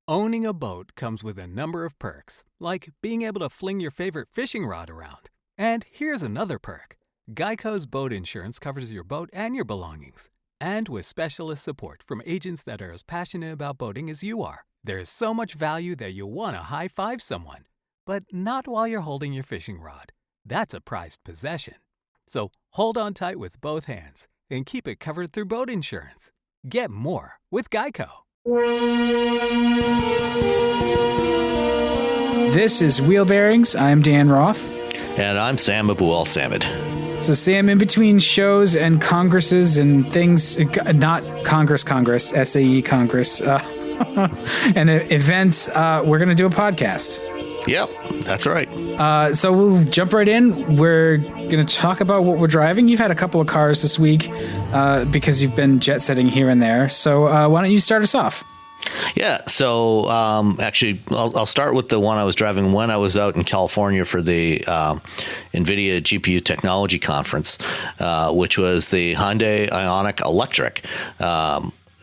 Owning a boat comes with a number of perks, like being able to fling your favorite fishing rod around. And here's another perk. Geico's boat insurance covers your boat and your belongings. And with specialist support from agents that are as passionate about boating as you are, there's so much value that you'll want to high-five someone. But not while you're holding your fishing rod. That's a prized possession. So hold on tight with both hands and keep it covered through boat insurance. Get more with Geico. This is Wheelbearings. I'm Dan Roth. And I'm Sam Abu Samad. So, Sam, in between shows and congresses and things, not Congress, SAE Congress, and events, we're going to do a podcast. Yep, that's right. So we'll jump right in. We're going to talk about what we're driving. You've had a couple of cars this week because you've been jet setting here and there. So why don't you start us off? Yeah, so actually, I'll start with the one I was driving when I was out in California for the NVIDIA GPU Technology Conference, which was the Hyundai Ioniq Electric.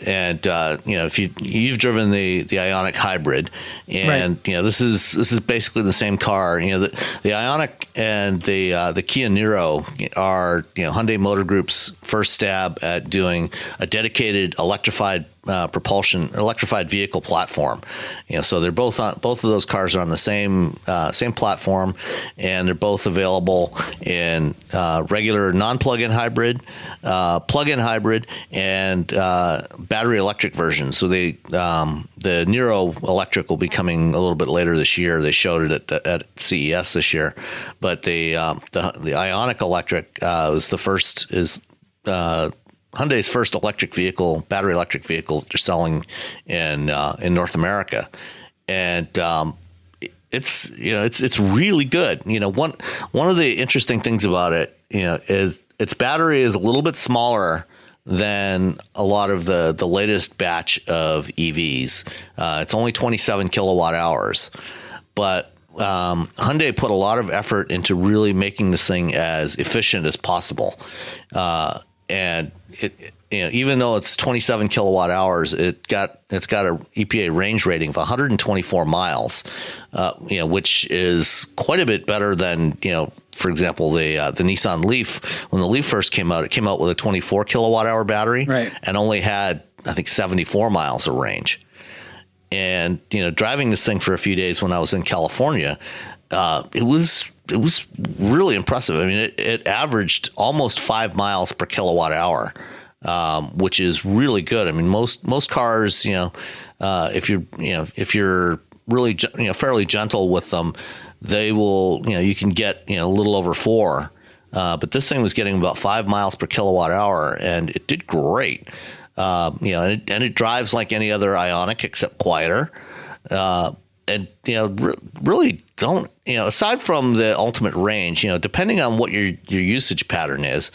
And if you've driven the Ioniq Hybrid, and right. This is basically the same car. The Ioniq and the Kia Niro are Hyundai Motor Group's first stab at doing a dedicated electrified electrified vehicle platform. So they're both of those cars are on the same platform, and they're both available in regular non-plug-in hybrid, plug-in hybrid, and battery electric versions. So the Niro Electric will be coming a little bit later this year. They showed it at CES this year, but the Ioniq Electric is Hyundai's first battery electric vehicle they're selling in North America, and it's really good. One of the interesting things about it, is its battery is a little bit smaller than a lot of the latest batch of EVs. It's only 27 kilowatt hours, but Hyundai put a lot of effort into really making this thing as efficient as possible, and it even though it's 27 kilowatt hours, it's got a EPA range rating of 124 miles, which is quite a bit better than for example the Nissan Leaf. When the Leaf first came out, it came out with a 24 kilowatt hour battery, right, and only had I think 74 miles of range. And driving this thing for a few days when I was in California, it was really impressive. I mean, it averaged almost 5 miles per kilowatt hour, which is really good. I mean, most cars, if you're really fairly gentle with them, they will, you can get a little over 4. But this thing was getting about 5 miles per kilowatt hour, and it did great. And it drives like any other Ioniq except quieter. And really don't aside from the ultimate range, depending on what your usage pattern is,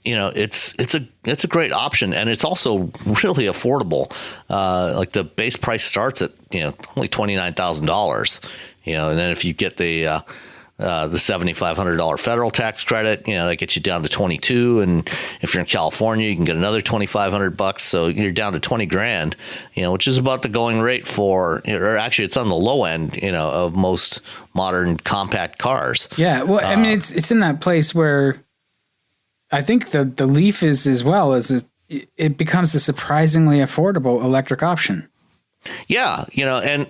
it's a great option, and it's also really affordable. Like the base price starts at only $29,000. And then if you get the $7,500 federal tax credit, that gets you down to 22. And if you're in California, you can get another $2,500. So you're down to 20 grand, which is about the going rate or actually it's on the low end, of most modern compact cars. Yeah. Well, I mean, it's in that place where I think the Leaf is as well as it becomes a surprisingly affordable electric option. Yeah, and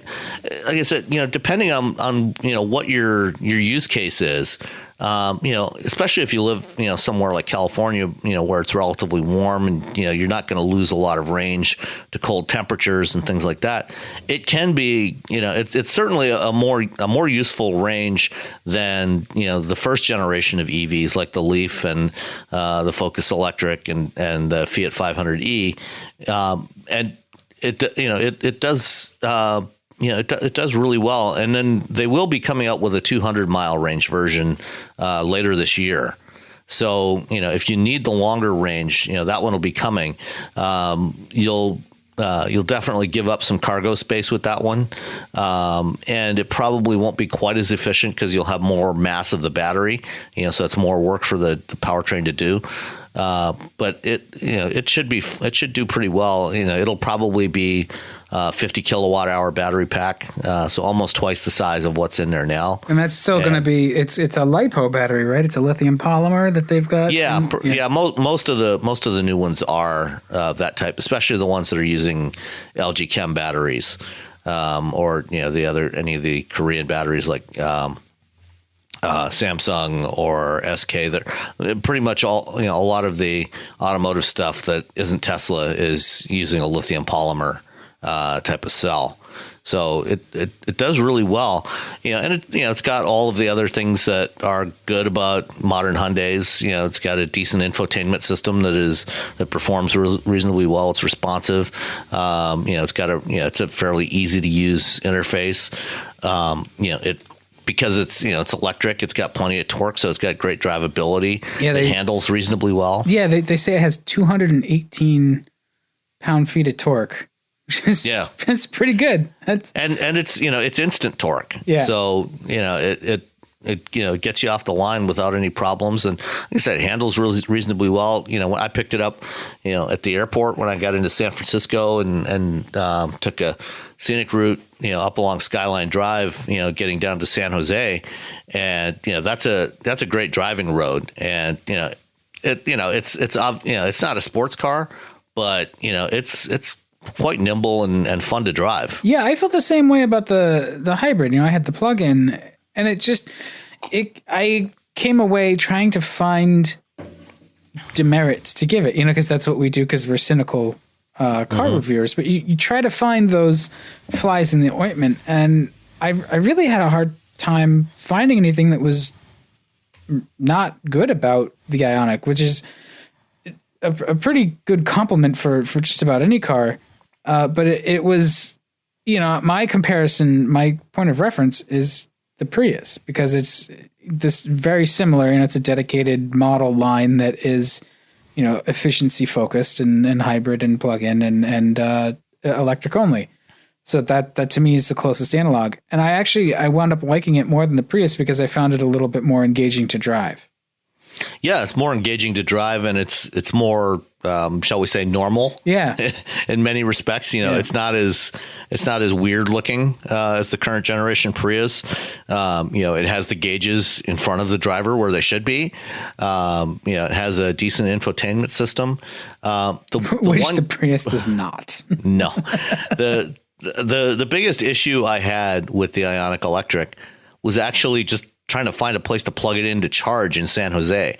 like I said, depending on what your use case is, especially if you live, somewhere like California, where it's relatively warm and, you're not going to lose a lot of range to cold temperatures and things like that. It can be, it's certainly a more useful range than, the first generation of EVs like the Leaf and the Focus Electric and the Fiat 500e. And it does really well, and then they will be coming out with a 200-mile range version later this year. So if you need the longer range, that one will be coming. You'll definitely give up some cargo space with that one, and it probably won't be quite as efficient because you'll have more mass of the battery. So it's more work for the powertrain to do. but it should do pretty well. It'll probably be 50 kilowatt hour battery pack, so almost twice the size of what's in there now. And that's still going to be it's a LiPo battery, right? It's a lithium polymer that they've got. Most of the new ones are that type, especially the ones that are using LG Chem batteries, or any of the Korean batteries like Samsung or SK. That pretty much all a lot of the automotive stuff that isn't Tesla is using a lithium polymer type of cell. So it does really well, and it's got all of the other things that are good about modern Hyundais. It's got a decent infotainment system that performs reasonably well. It's responsive. It's a fairly easy to use interface. Because it's electric, it's got plenty of torque, so it's got great drivability. It handles reasonably well. Yeah, they say it has 218 pound-feet of torque. It's pretty good. And it's it's instant torque. Yeah. So it gets you off the line without any problems, and like I said, it handles really reasonably well. When I picked it up, at the airport when I got into San Francisco and took a scenic route, up along Skyline Drive, getting down to San Jose, and that's a great driving road, and it's not a sports car, but it's quite nimble and fun to drive. Yeah, I felt the same way about the hybrid. I had the plug-in, and I came away trying to find demerits to give it, because that's what we do because we're cynical car reviewers. But you try to find those flies in the ointment, and I really had a hard time finding anything that was not good about the Ioniq, which is a pretty good compliment for just about any car. But it was, my comparison, my point of reference is the Prius, because it's this very similar, it's a dedicated model line that is, efficiency focused and hybrid and plug-in and electric only. So that to me is the closest analog. And I wound up liking it more than the Prius because I found it a little bit more engaging to drive. Yeah, it's more engaging to drive, and it's more, shall we say, normal. Yeah, in many respects, it's not as weird looking as the current generation Prius. It has the gauges in front of the driver where they should be. It has a decent infotainment system. The Prius does not. No, the biggest issue I had with the Ioniq Electric was actually just trying to find a place to plug it in to charge in San Jose.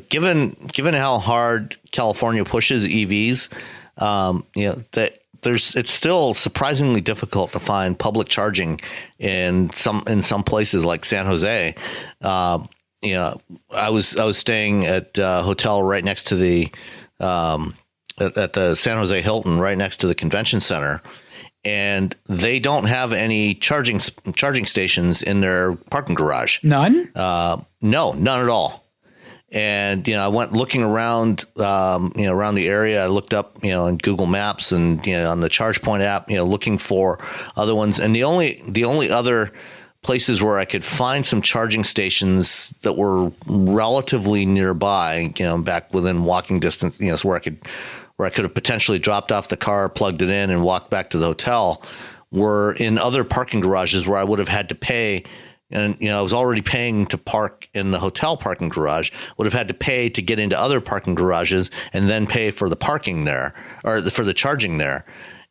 Given how hard California pushes EVs, it's still surprisingly difficult to find public charging in some places like San Jose. I was staying at a hotel right next to the at the San Jose Hilton, right next to the convention center. And they don't have any charging stations in their parking garage. None? No, none at all. And, I went looking around, around the area. I looked up, in Google Maps and, on the ChargePoint app, looking for other ones. And the only other places where I could find some charging stations that were relatively nearby, back within walking distance, so where I could have potentially dropped off the car, plugged it in, and walked back to the hotel, were in other parking garages where I would have had to pay. And, I was already paying to park in the hotel parking garage, would have had to pay to get into other parking garages and then pay for the parking there or for the charging there.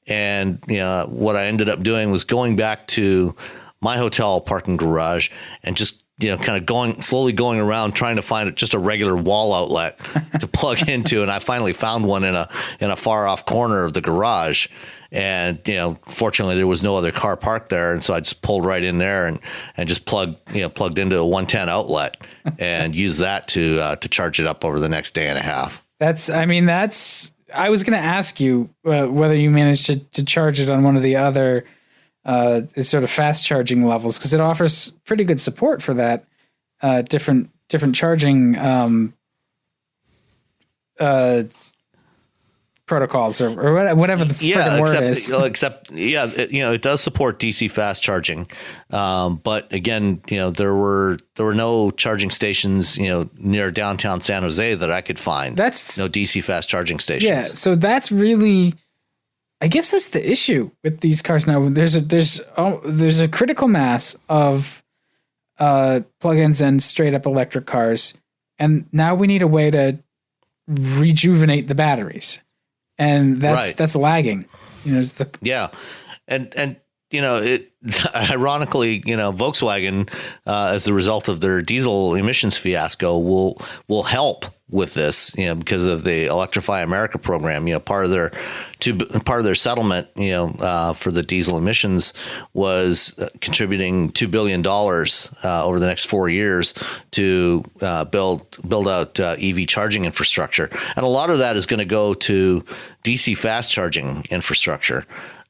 And, what I ended up doing was going back to my hotel parking garage and just, kind of slowly going around trying to find just a regular wall outlet to plug into. And I finally found one in a far off corner of the garage. And, fortunately there was no other car parked there. And so I just pulled right in there and just plugged into a 110 outlet and used that to charge it up over the next day and a half. I was going to ask you whether you managed to charge it on one of the other sort of fast charging levels, because it offers pretty good support for that different charging protocols or whatever the friggin' word is. It does support DC fast charging. But again, there were no charging stations, near downtown San Jose that I could find. That's no DC fast charging stations. Yeah. So that's really, I guess that's the issue with these cars now. There's a critical mass of plug-ins and straight up electric cars. And now we need a way to rejuvenate the batteries. And that's lagging. And ironically, Volkswagen, as a result of their diesel emissions fiasco, will help with this, because of the Electrify America program. Part of their settlement, for the diesel emissions was contributing $2 billion over the next 4 years to build out EV charging infrastructure, and a lot of that is going to go to DC fast charging infrastructure.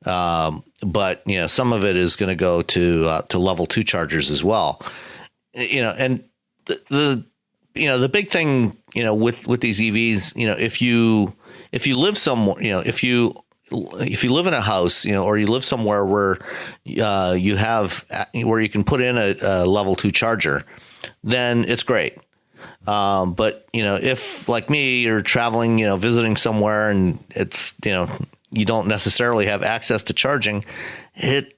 But some of it is going to go to level 2 chargers as well. And the big thing, with these EVs, if you live somewhere, if you live in a house, or you live somewhere where where you can put in a level 2 charger, then it's great. But if like me, you're traveling, visiting somewhere, and it's, you don't necessarily have access to charging, it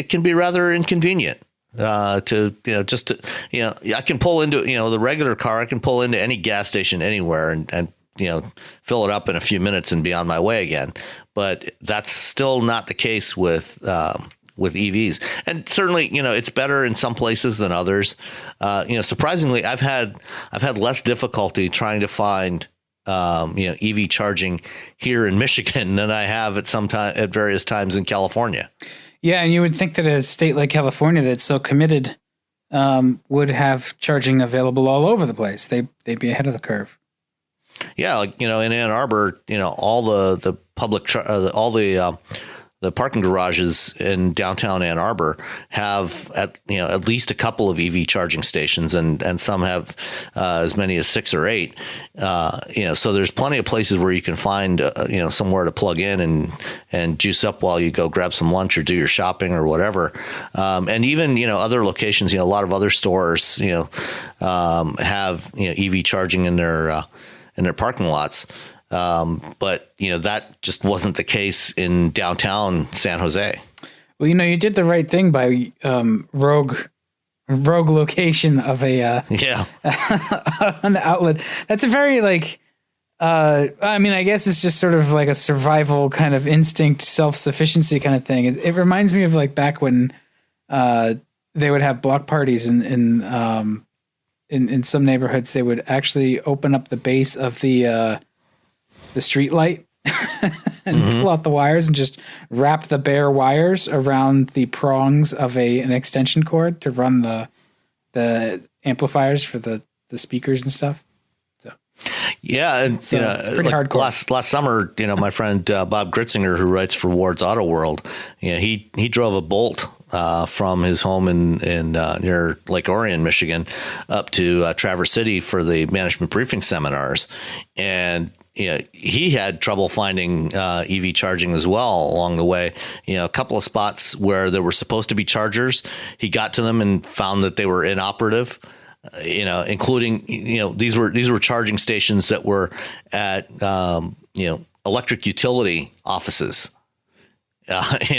can be rather inconvenient. I can pull into, the regular car. I can pull into any gas station anywhere and fill it up in a few minutes and be on my way again. But that's still not the case with EVs. And certainly, it's better in some places than others. Surprisingly, I've had less difficulty trying to find EV charging here in Michigan than I have at various times in California. Yeah, and you would think that a state like California that's so committed would have charging available all over the place. They'd be ahead of the curve. Yeah, like in Ann Arbor, all the public the parking garages in downtown Ann Arbor have at least a couple of EV charging stations, and some have as many as 6 or 8. So there's plenty of places where you can find somewhere to plug in and juice up while you go grab some lunch or do your shopping or whatever. And even other locations, a lot of other stores have EV charging in their parking lots. But that just wasn't the case in downtown San Jose. Well, you did the right thing by rogue location of an outlet. That's a very I guess it's just sort of like a survival kind of instinct, self-sufficiency kind of thing. It reminds me of back when they would have block parties in some neighborhoods. They would actually open up the base of the street light and pull out the wires and just wrap the bare wires around the prongs of an extension cord to run the amplifiers for the speakers and stuff. So yeah, and it's pretty hardcore. Last summer, my friend Bob Gritzinger, who writes for Ward's Auto World, he drove a Bolt from his home in near Lake Orion, Michigan, up to Traverse City for the management briefing seminars, and he had trouble finding EV charging as well along the way. A couple of spots where there were supposed to be chargers, he got to them and found that they were inoperative. Including these were charging stations that were at electric utility offices. If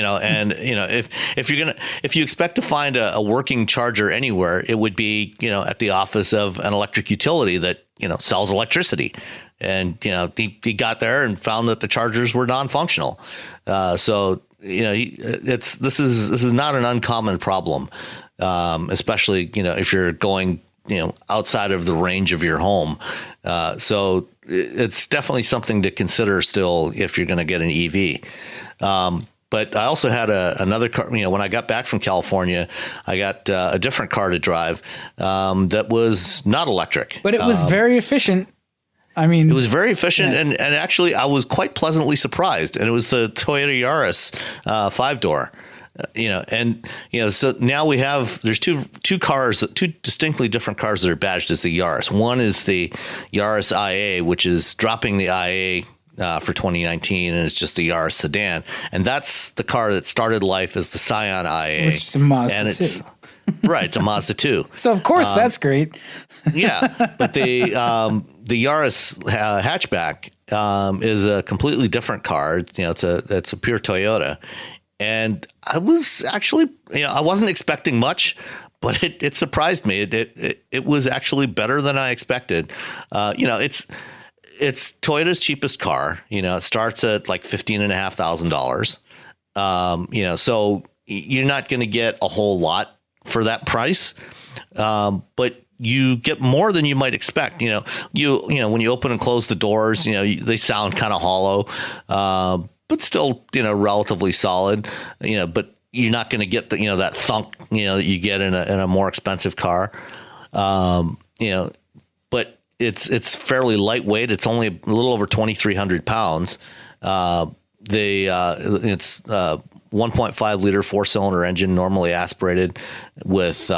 you expect to find a working charger anywhere, it would be at the office of an electric utility that sells electricity. And he got there and found that the chargers were non-functional. So this is not an uncommon problem, especially if you're going outside of the range of your home. So it's definitely something to consider still if you're going to get an EV. But I also had another car. When I got back from California, I got a different car to drive that was not electric. But it was very efficient. It was very efficient, and actually I was quite pleasantly surprised. And it was the Toyota Yaris 5-door. So now there's two distinctly different cars that are badged as the Yaris. One is the Yaris IA, which is dropping the IA for 2019, and it's just the Yaris sedan, and that's the car that started life as the Scion IA, which is a Mazda and it's 2. right, it's a Mazda 2. So of course that's great. Yeah, but the Yaris hatchback is a completely different car. It's a pure Toyota, and I was actually, I wasn't expecting much, but it surprised me. It was actually better than I expected. It's Toyota's cheapest car. It starts at like $15,500. So you're not going to get a whole lot for that price, but you get more than you might expect. When you open and close the doors, they sound kind of hollow, but still, relatively solid. But you're not going to get that thunk, that you get in a more expensive car. But it's fairly lightweight. It's only a little over 2,300 pounds. It's 1.5 liter 4-cylinder engine, normally aspirated with,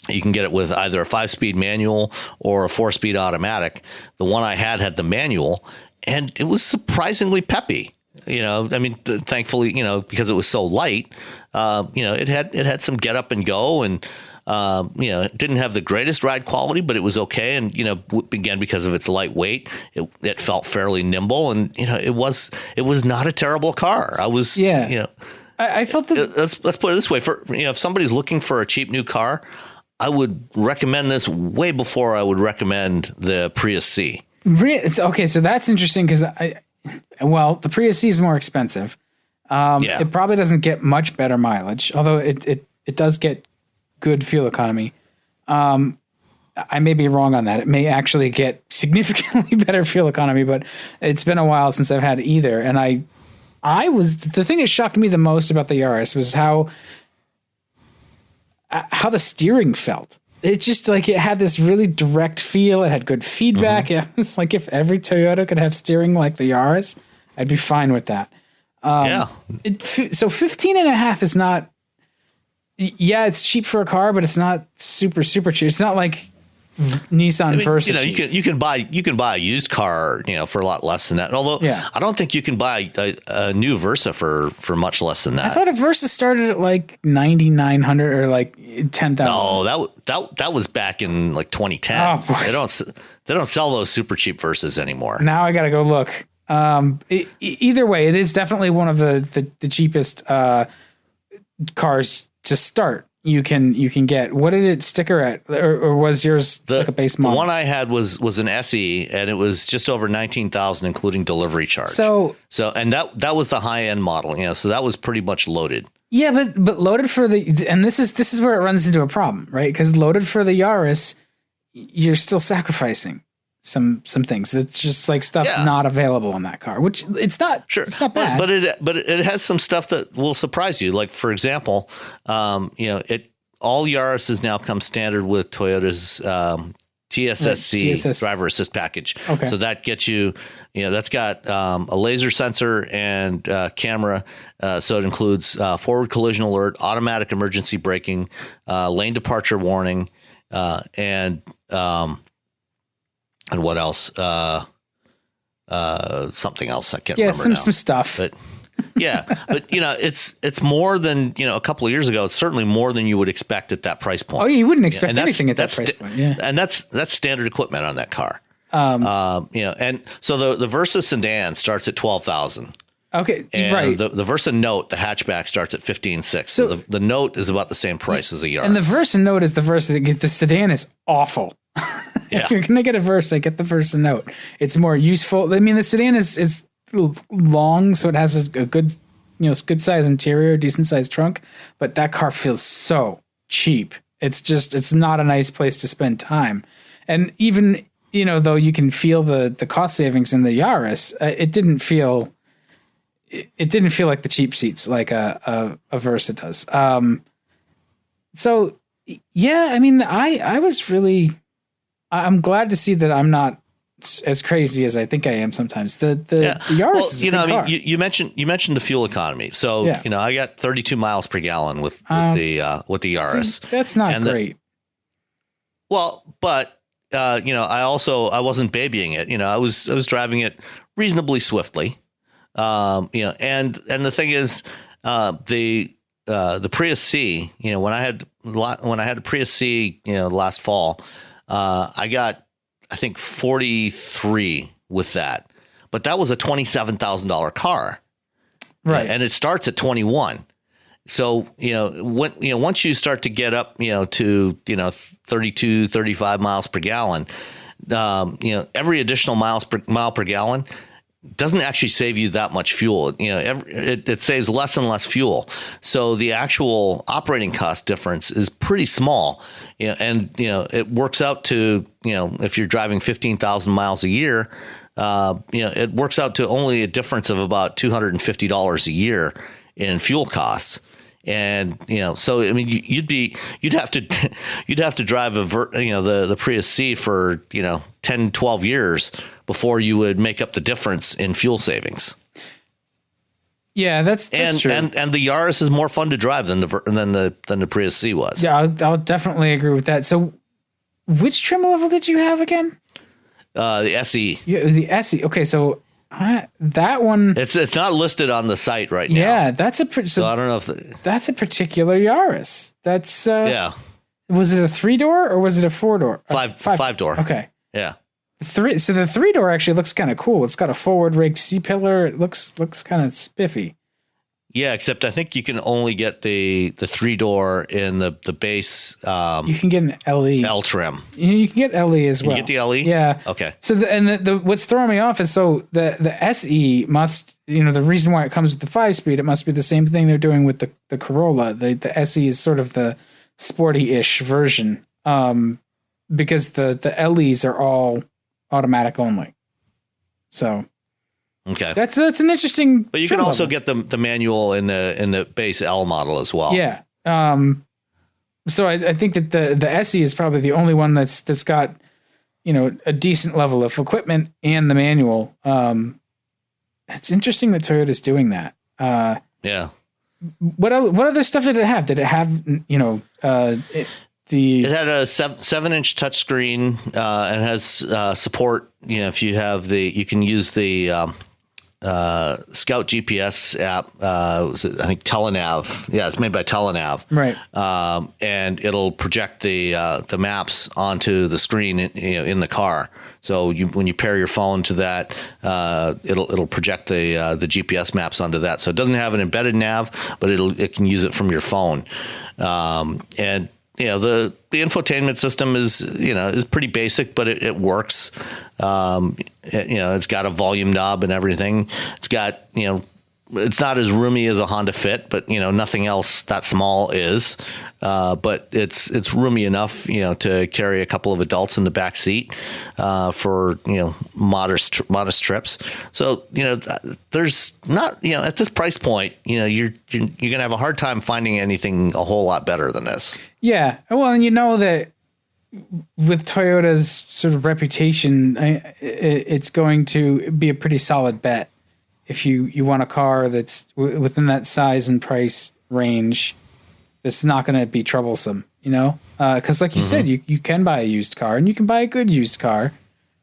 you can get it with either a 5-speed manual or a 4-speed automatic. The one I had the manual, and it was surprisingly peppy. Thankfully, because it was so light, it had some get up and go, and it didn't have the greatest ride quality, but it was okay. And, again, because of its lightweight, it felt fairly nimble, and, it was not a terrible car. I was, I felt that. Let's put it this way: if somebody's looking for a cheap new car, I would recommend this way before I would recommend the Prius C. Okay, so that's interesting because the Prius C is more expensive. It probably doesn't get much better mileage, although it does get good fuel economy. I may be wrong on that. It may actually get significantly better fuel economy, but it's been a while since I've had either. And the thing that shocked me the most about the Yaris was how the steering felt. It just it had this really direct feel. It had good feedback. Mm-hmm. It was like if every Toyota could have steering like the Yaris, I'd be fine with that. So 15 and a half is not, it's cheap for a car, but it's not super, super cheap. It's not like Nissan Versa. You can buy a used car, for a lot less than that. Although I don't think you can buy a new Versa for much less than that. I thought a Versa started at like 9,900 or like 10,000. No, that was back in like 2010. Oh, boy. They don't sell those super cheap Versas anymore. Now I got to go look. Either way, it is definitely one of the cheapest cars to start. You can get. What did it sticker at, or was yours like a base model? The one I had was an SE, and it was just over 19,000, including delivery charge. So and that was the high end model, so that was pretty much loaded. Yeah, but loaded for and this is where it runs into a problem, right? Because loaded for the Yaris, you're still sacrificing some things. It's just like stuff's not available in that car, which it's not. Sure, it's not bad. But it has some stuff that will surprise you. Like, for example, all Yarises now come standard with Toyota's TSSC driver assist package. Okay. So that gets you, that's got a laser sensor and camera. So it includes forward collision alert, automatic emergency braking, lane departure warning, and what else? Something else I can't remember now. Some stuff. But it's more than, a couple of years ago. It's certainly more than you would expect at that price point. Oh, you wouldn't expect anything at that price point. Yeah. And that's standard equipment on that car. And so the Versa sedan starts at 12,000. Okay, and right. The Versa Note, the hatchback, starts at 15,600. So the Note is about the same price as the Yaris. And the Versa Note is the Versa. The sedan is awful. If you're gonna get a Versa, get the Versa Note. It's more useful. I mean, the sedan is long, so it has a good, good size interior, decent sized trunk. But that car feels so cheap. It's not a nice place to spend time. And even though you can feel the cost savings in the Yaris, it didn't feel like the cheap seats like a Versa does. So yeah, I mean, I was really. I'm glad to see that I'm not as crazy as I think I am sometimes. The Yaris is a good car. You mentioned the fuel economy. So, I got 32 miles per gallon with the Yaris. See, that's not great. But I wasn't babying it. I was driving it reasonably swiftly. And the thing is, the Prius C, when I had the Prius C, last fall, I got, I think 43 with that, but that was a $27,000 car. Right. And it starts at 21. So, once you start to get up, to, 32, 35 miles per gallon, every additional mile per gallon doesn't actually save you that much fuel. It saves less and less fuel. So the actual operating cost difference is pretty small. It works out to, if you're driving 15,000 miles a year, it works out to only a difference of about $250 a year in fuel costs. And, so, I mean, you'd have to drive the Prius C for, 10, 12 years before you would make up the difference in fuel savings. Yeah, that's true. And the Yaris is more fun to drive than the Prius C was. Yeah, I'll definitely agree with that. So which trim level did you have again? The SE. Yeah, the SE. Okay, so that one, it's not listed on the site right now. Yeah, that's so I don't know if that's a particular Yaris. That's yeah. Was it a 3-door or was it a 4-door? Five door. Okay. Yeah. So the 3-door actually looks kind of cool. It's got a forward rigged C-pillar. It looks kind of spiffy. Yeah, except I think you can only get the 3-door in the base. You can get an LE. L trim. You can get LE as well. You get the LE? Yeah. Okay. So the what's throwing me off is the SE must, the reason why it comes with the 5-speed, it must be the same thing they're doing with the Corolla. The SE is sort of the sporty-ish version, because the LEs are all automatic only. So. Okay, that's an interesting. But you can also get the manual in the base L model as well. Yeah. So I think that the SE is probably the only one that's got a decent level of equipment and the manual. It's interesting that Toyota's doing that. Yeah. What other stuff did it have? Did it have it had a 7-inch touchscreen and has support. If you have you can use the Scout GPS app. I think Telenav. Yeah, it's made by Telenav. Right. And it'll project the maps onto the screen in the car. So when you pair your phone to that, it'll project the GPS maps onto that. So it doesn't have an embedded nav, but it can use it from your phone. And the infotainment system is pretty basic, but it works. It's got a volume knob and everything. It's got, it's not as roomy as a Honda Fit, but nothing else that small is. But it's roomy enough, to carry a couple of adults in the back seat for modest trips. So there's not at this price point, you're gonna have a hard time finding anything a whole lot better than this. Yeah, well, and that with Toyota's sort of reputation, it's going to be a pretty solid bet if you want a car that's within that size and price range. It's not going to be troublesome, because like you said, you can buy a used car and you can buy a good used car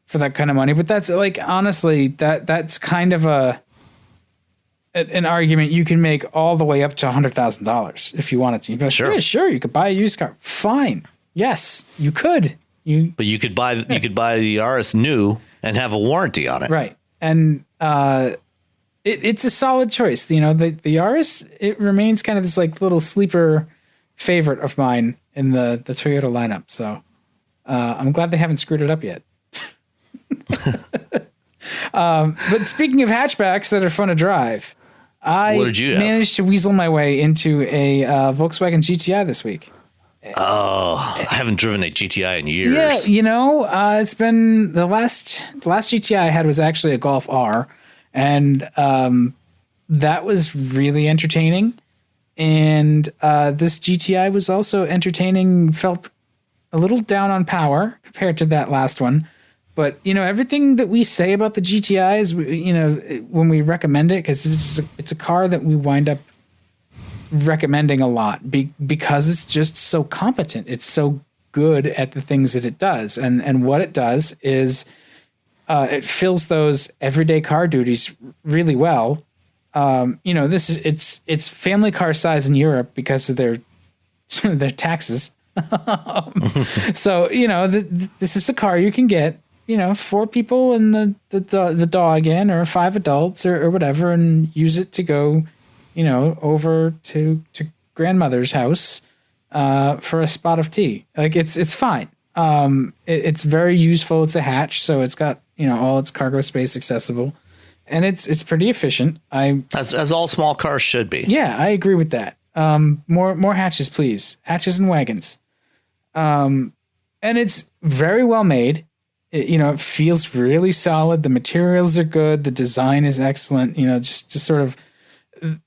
for that kind of money. But that's honestly, that's kind of an argument you can make all the way up to $100,000 if you wanted to. You can be like, sure, you could buy a used car. Fine. Yes, you could. But you could buy the Yaris new and have a warranty on it. Right. And it's a solid choice. The Yaris, it remains kind of this little sleeper favorite of mine in the Toyota lineup. So I'm glad they haven't screwed it up yet. But speaking of hatchbacks that are fun to drive, I managed to weasel my way into a Volkswagen GTI this week. Oh, I haven't driven a GTI in years. Yeah, it's been the last GTI I had was actually a Golf R, and that was really entertaining. And this GTI was also entertaining. Felt a little down on power compared to that last one, but everything that we say about the GTI is when we recommend it, because it's a car that we wind up recommending a lot because it's just so competent. It's so good at the things that it does. And what it does is it fills those everyday car duties really well. It's family car size in Europe because of their taxes. So, this is a car you can get, 4 people and the dog in, or 5 adults or whatever, and use it to go, over to grandmother's house for a spot of tea. Like it's fine. It's very useful. It's a hatch, so it's got, all its cargo space accessible, and it's pretty efficient. As all small cars should be. Yeah, I agree with that. More hatches, please. Hatches and wagons. And it's very well made. It feels really solid. The materials are good. The design is excellent. Just sort of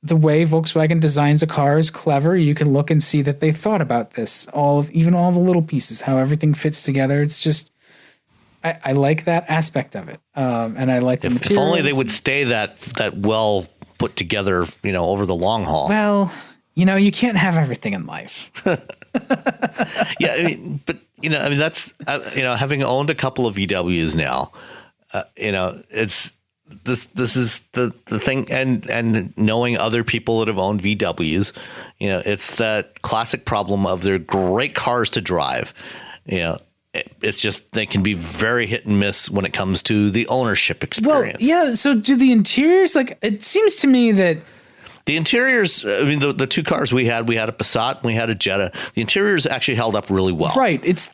the way Volkswagen designs a car is clever. You can look and see that they thought about this, even all the little pieces, how everything fits together. It's just, I like that aspect of it. And I like the materials. If only they would stay that well put together, over the long haul. Well, you can't have everything in life. Yeah. That's, having owned a couple of VWs now, it's, this is the thing, and knowing other people that have owned VWs, it's that classic problem of they're great cars to drive. It's just, they can be very hit and miss when it comes to the ownership experience. Well, yeah. So do the interiors, it seems to me that the interiors, the 2 cars we had a Passat and we had a Jetta. The interiors actually held up really well. Right. It's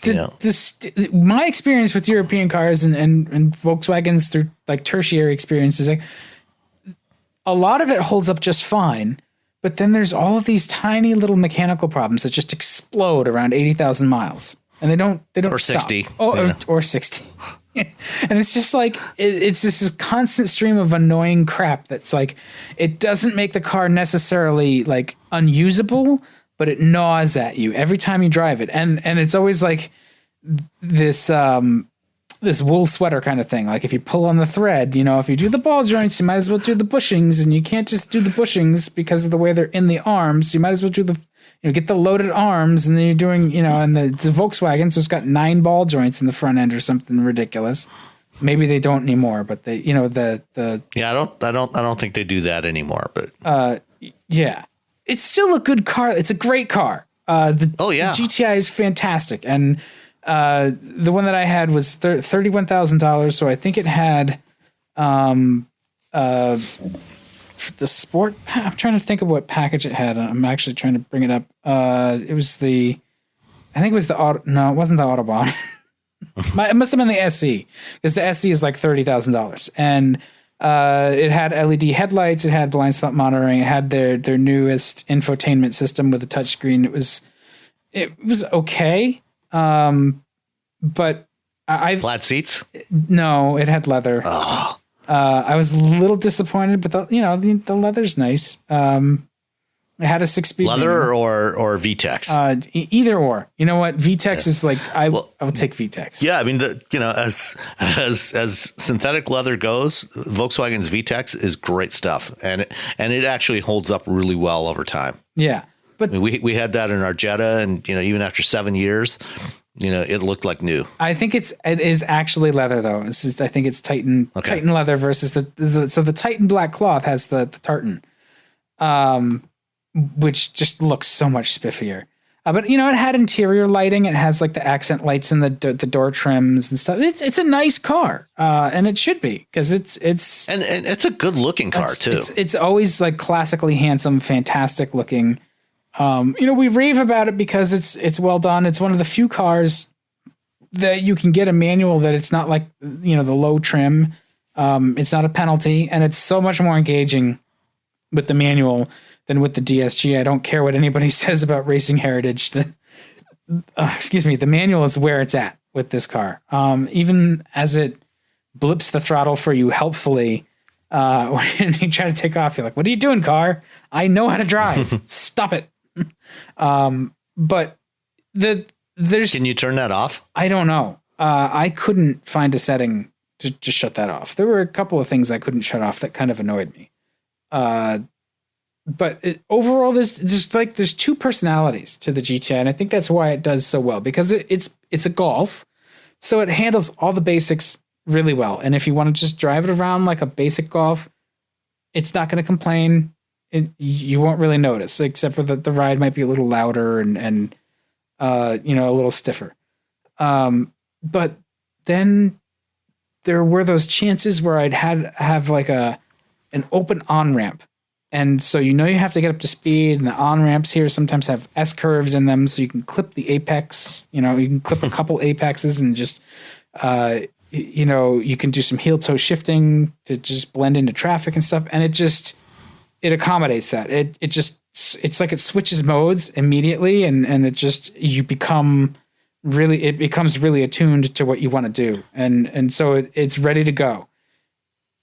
my experience with European cars and Volkswagens through tertiary experiences, a lot of it holds up just fine, but then there's all of these tiny little mechanical problems that just explode around 80,000 miles, and they don't or stop. 60. Or 60. And it's just it's just this constant stream of annoying crap that's it doesn't make the car necessarily unusable, but it gnaws at you every time you drive it. And it's always this this wool sweater kind of thing. If you pull on the thread, if you do the ball joints, you might as well do the bushings, and you can't just do the bushings because of the way they're in the arms. You might as well do get the loaded arms, and then you're doing, and it's a Volkswagen, so it's got 9 ball joints in the front end or something ridiculous. Maybe they don't anymore, but they, yeah, I don't think they do that anymore, but yeah, it's still a good car. It's a great car. The GTI is fantastic. And, the one that I had was $31,000. So I think it had, the sport. I'm trying to think of what package it had. I'm actually trying to bring it up. It was I think it was the auto. No, it wasn't the Autobahn. It must have been the SE, because the SE is $30,000, and it had LED headlights. It had blind spot monitoring. It had their newest infotainment system with a touchscreen. It was okay, but flat seats. No, it had leather. Oh. I was a little disappointed, but the leather's nice. It had a 6-speed leather or VTEX. Either or. You know what? VTEX is I will take VTEX. Yeah, as synthetic leather goes, Volkswagen's VTEX is great stuff, and it actually holds up really well over time. Yeah, but we had that in our Jetta, and even after 7 years, it looked like new. I think it is actually leather, though. I think it's Titan leather versus the Titan black cloth has the tartan, which just looks so much spiffier. But it had interior lighting. It has the accent lights in the door trims and stuff. It's a nice car, and it should be, because it's and it's a good looking car too. It's always classically handsome, fantastic looking. We rave about it because it's well done. It's one of the few cars that you can get a manual that it's not the low trim. It's not a penalty, and it's so much more engaging with the manual than with the DSG. I don't care what anybody says about racing heritage. The manual is where it's at with this car. Even as it blips the throttle for you helpfully, when you try to take off, you're like, "What are you doing, car? I know how to drive. Stop it." But can you turn that off? I don't know. I couldn't find a setting to shut that off. There were a couple of things I couldn't shut off that kind of annoyed me. but overall, there's two personalities to the GTI, and I think that's why it does so well, because it's a Golf, so it handles all the basics really well. And if you want to just drive it around like a basic Golf, it's not going to complain. You won't really notice, except for the ride might be a little louder and a little stiffer. But then there were those chances where I'd have like an open on-ramp. And so you have to get up to speed, and the on-ramps here sometimes have S-curves in them, so you can clip the apex. You can clip a couple apexes and just, you can do some heel-toe shifting to just blend into traffic and stuff, and it accommodates that. It's like it switches modes immediately, and it becomes really attuned to what you want to do, and so it's ready to go.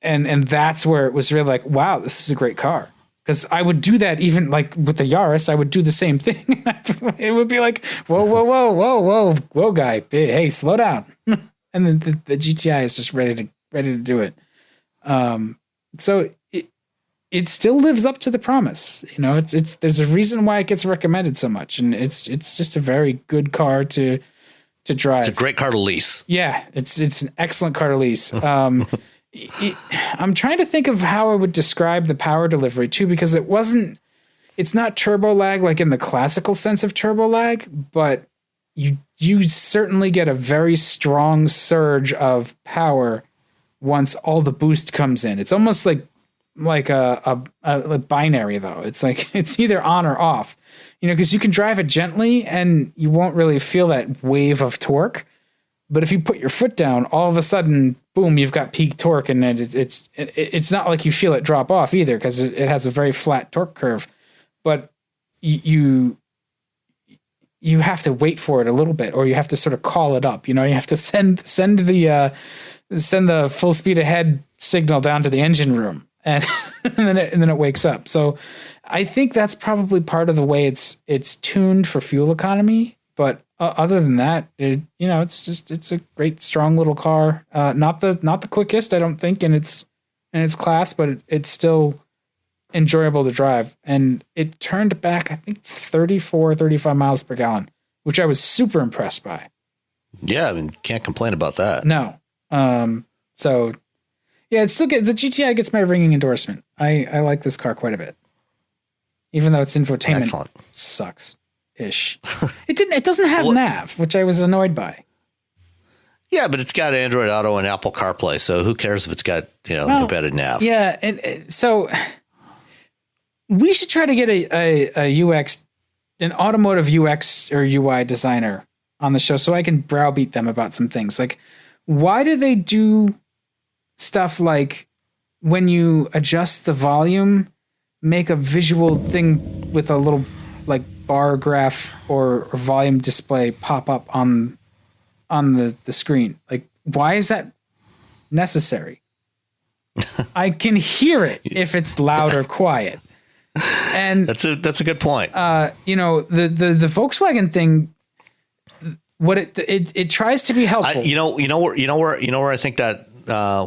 And that's where it was really like, wow, this is a great car. Because I would do that even like with the Yaris, I would do the same thing. It would be like, whoa, guy, hey, slow down. And then the GTI is just ready to do it. So it still lives up to the promise. There's a reason why it gets recommended so much, and it's just a very good car to drive. It's a great car to lease. Yeah, it's an excellent car to lease. I'm trying to think of how I would describe the power delivery too, because it's not turbo lag like in the classical sense of turbo lag, but you certainly get a very strong surge of power once all the boost comes in. It's almost like a binary though. It's like it's either on or off, because you can drive it gently and you won't really feel that wave of torque. But if you put your foot down, all of a sudden, boom, you've got peak torque, and it's not like you feel it drop off either, because it has a very flat torque curve. But you have to wait for it a little bit, or you have to sort of call it up. You have to send the full speed ahead signal down to the engine room, and then it wakes up. So I think that's probably part of the way it's tuned for fuel economy. But other than that, it's a great, strong little car. Not the quickest, I don't think, in its class, but it's still enjoyable to drive. And it turned back, I think, 35 miles per gallon, which I was super impressed by. Yeah, I mean, can't complain about that. No. So yeah, it's still good. The GTI gets my ringing endorsement. I like this car quite a bit, even though its infotainment sucks. Ish. It doesn't have nav, which I was annoyed by. Yeah, but it's got Android Auto and Apple CarPlay, so who cares if it's got embedded nav? Yeah, and so we should try to get a UX, an automotive UX or UI designer on the show, so I can browbeat them about some things. Like, why do they do stuff like when you adjust the volume, make a visual thing with a little like bar graph or volume display pop up on the screen? Like, why is that necessary? I can hear it if it's loud or quiet. And that's a good point. The Volkswagen thing, what it tries to be helpful. Where I think that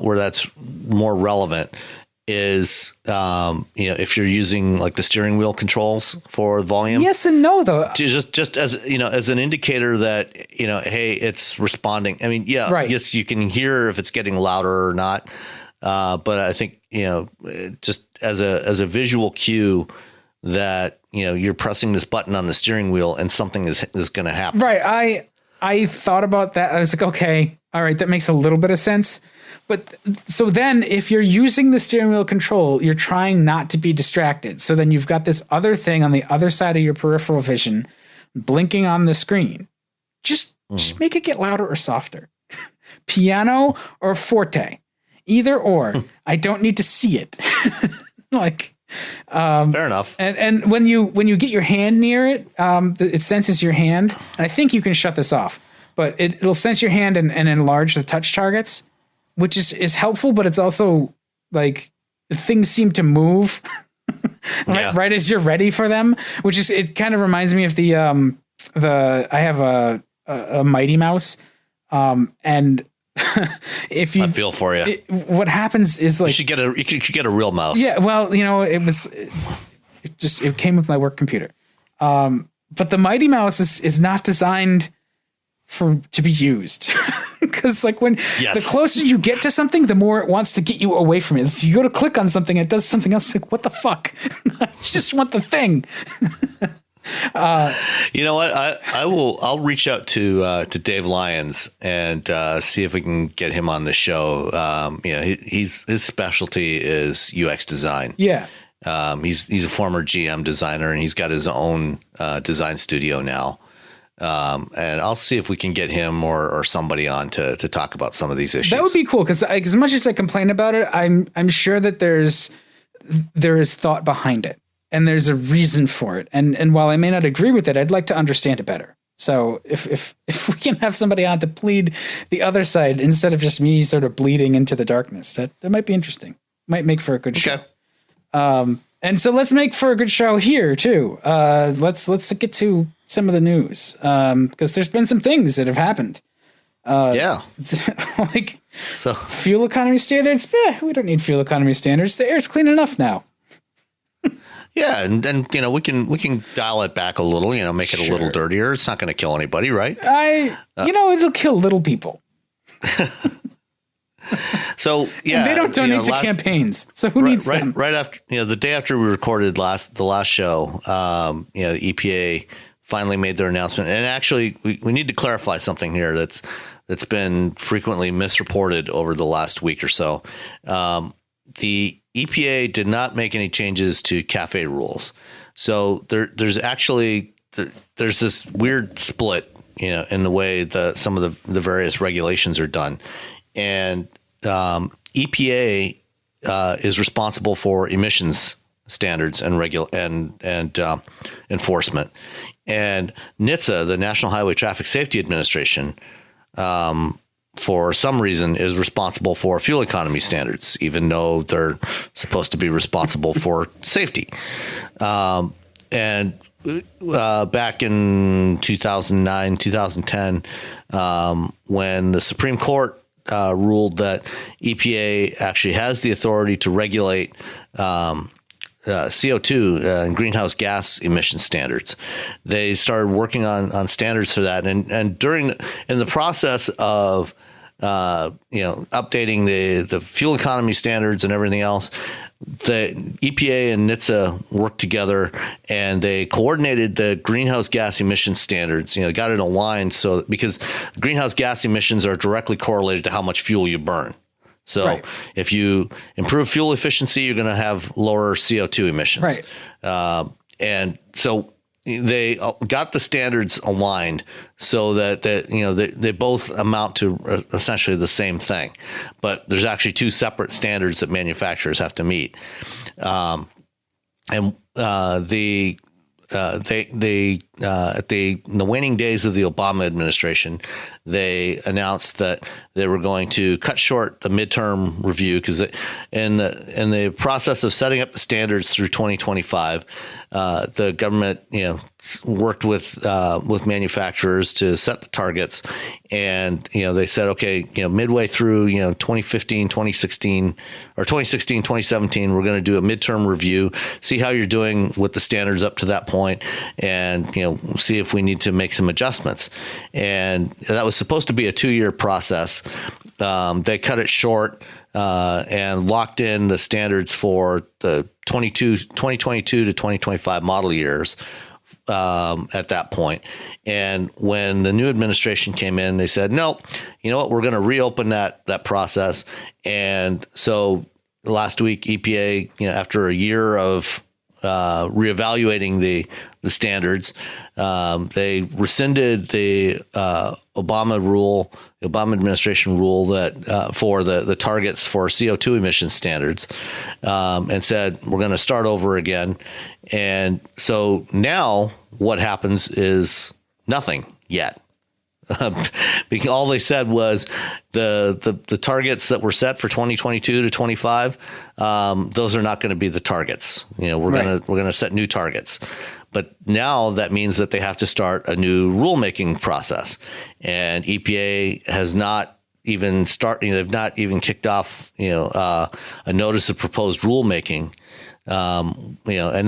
where that's more relevant is if you're using like the steering wheel controls for volume. Yes and no, though. Just as as an indicator that hey, it's responding. I mean, yeah, right. Yes, you can hear if it's getting louder or not. But I think just as a visual cue that you're pressing this button on the steering wheel and something is going to happen. Right. I thought about that. I was like, okay, all right, that makes a little bit of sense. But so then if you're using the steering wheel control, you're trying not to be distracted. So then you've got this other thing on the other side of your peripheral vision blinking on the screen. Just make it get louder or softer. Piano or forte. Either or. I don't need to see it. Fair enough. And when you get your hand near it, it senses your hand. And I think you can shut this off, but it'll sense your hand and enlarge the touch targets, which is helpful, but it's also like things seem to move right as you're ready for them, which is, it kind of reminds me of I have a Mighty Mouse. And if you, I feel for you. What happens is like, you should get a real mouse. Yeah. Well, it was, It came with my work computer. But the Mighty Mouse is not designed to be used. Because like the closer you get to something, the more it wants to get you away from it. So you go to click on something, it does something else. Like, what the fuck? I just want the thing. You know what? I'll reach out to Dave Lyons and see if we can get him on the show. His specialty is UX design. Yeah. He's a former GM designer, and he's got his own design studio now. And I'll see if we can get him or somebody on to talk about some of these issues. That would be cool, because as much as I complain about it, I'm sure that there is thought behind it, and there's a reason for it. And while I may not agree with it, I'd like to understand it better. So if we can have somebody on to plead the other side instead of just me sort of bleeding into the darkness, that might be interesting. Might make for a good show. And so let's make for a good show here too. Let's get to some of the news, because there's been some things that have happened. Like fuel economy standards. We don't need fuel economy standards. The air's clean enough now. Yeah, and we can dial it back a little. Make it a little dirtier. It's not going to kill anybody, right? It'll kill little people. So yeah, and they don't donate to campaigns. So who needs them? Right after the day after we recorded the last show, the EPA finally made their announcement. And actually, we need to clarify something here that's been frequently misreported over the last week or so. The EPA did not make any changes to CAFE rules. So there's this weird split, in the way some of the various regulations are done. And EPA is responsible for emissions standards and enforcement, and NHTSA, the National Highway Traffic Safety Administration, for some reason is responsible for fuel economy standards, even though they're supposed to be responsible for safety. And back in 2009, 2010, when the Supreme Court ruled that EPA actually has the authority to regulate CO2 and greenhouse gas emission standards, they started working on standards for that. And in the process of updating the fuel economy standards and everything else, the EPA and NHTSA worked together, and they coordinated the greenhouse gas emission standards, got it aligned, so because greenhouse gas emissions are directly correlated to how much fuel you burn. So if you improve fuel efficiency, you're going to have lower CO2 emissions. Right. And so they got the standards aligned so that they both amount to essentially the same thing, but there's actually two separate standards that manufacturers have to meet. And at the waning days of the Obama administration, they announced that they were going to cut short the midterm review, because in the process of setting up the standards through 2025, the government worked with manufacturers to set the targets, and they said, okay, midway through 2015, 2016, or 2016, 2017, we're going to do a midterm review, see how you're doing with the standards up to that point, and see if we need to make some adjustments. And that was supposed to be a 2-year process. They cut it short and locked in the standards for the 2022 to 2025 model years at that point. And when the new administration came in, they said, no, you know what, we're going to reopen that process. And so last week, EPA, after a year of reevaluating the standards, they rescinded the Obama administration rule that for the targets for CO2 emission standards, and said we're going to start over again. And so now what happens is nothing yet. Because all they said was the targets that were set for 2022 to 25, those are not going to be the targets. We're going to set new targets. But now that means that they have to start a new rulemaking process, and EPA has not even they've not even kicked off a notice of proposed rulemaking And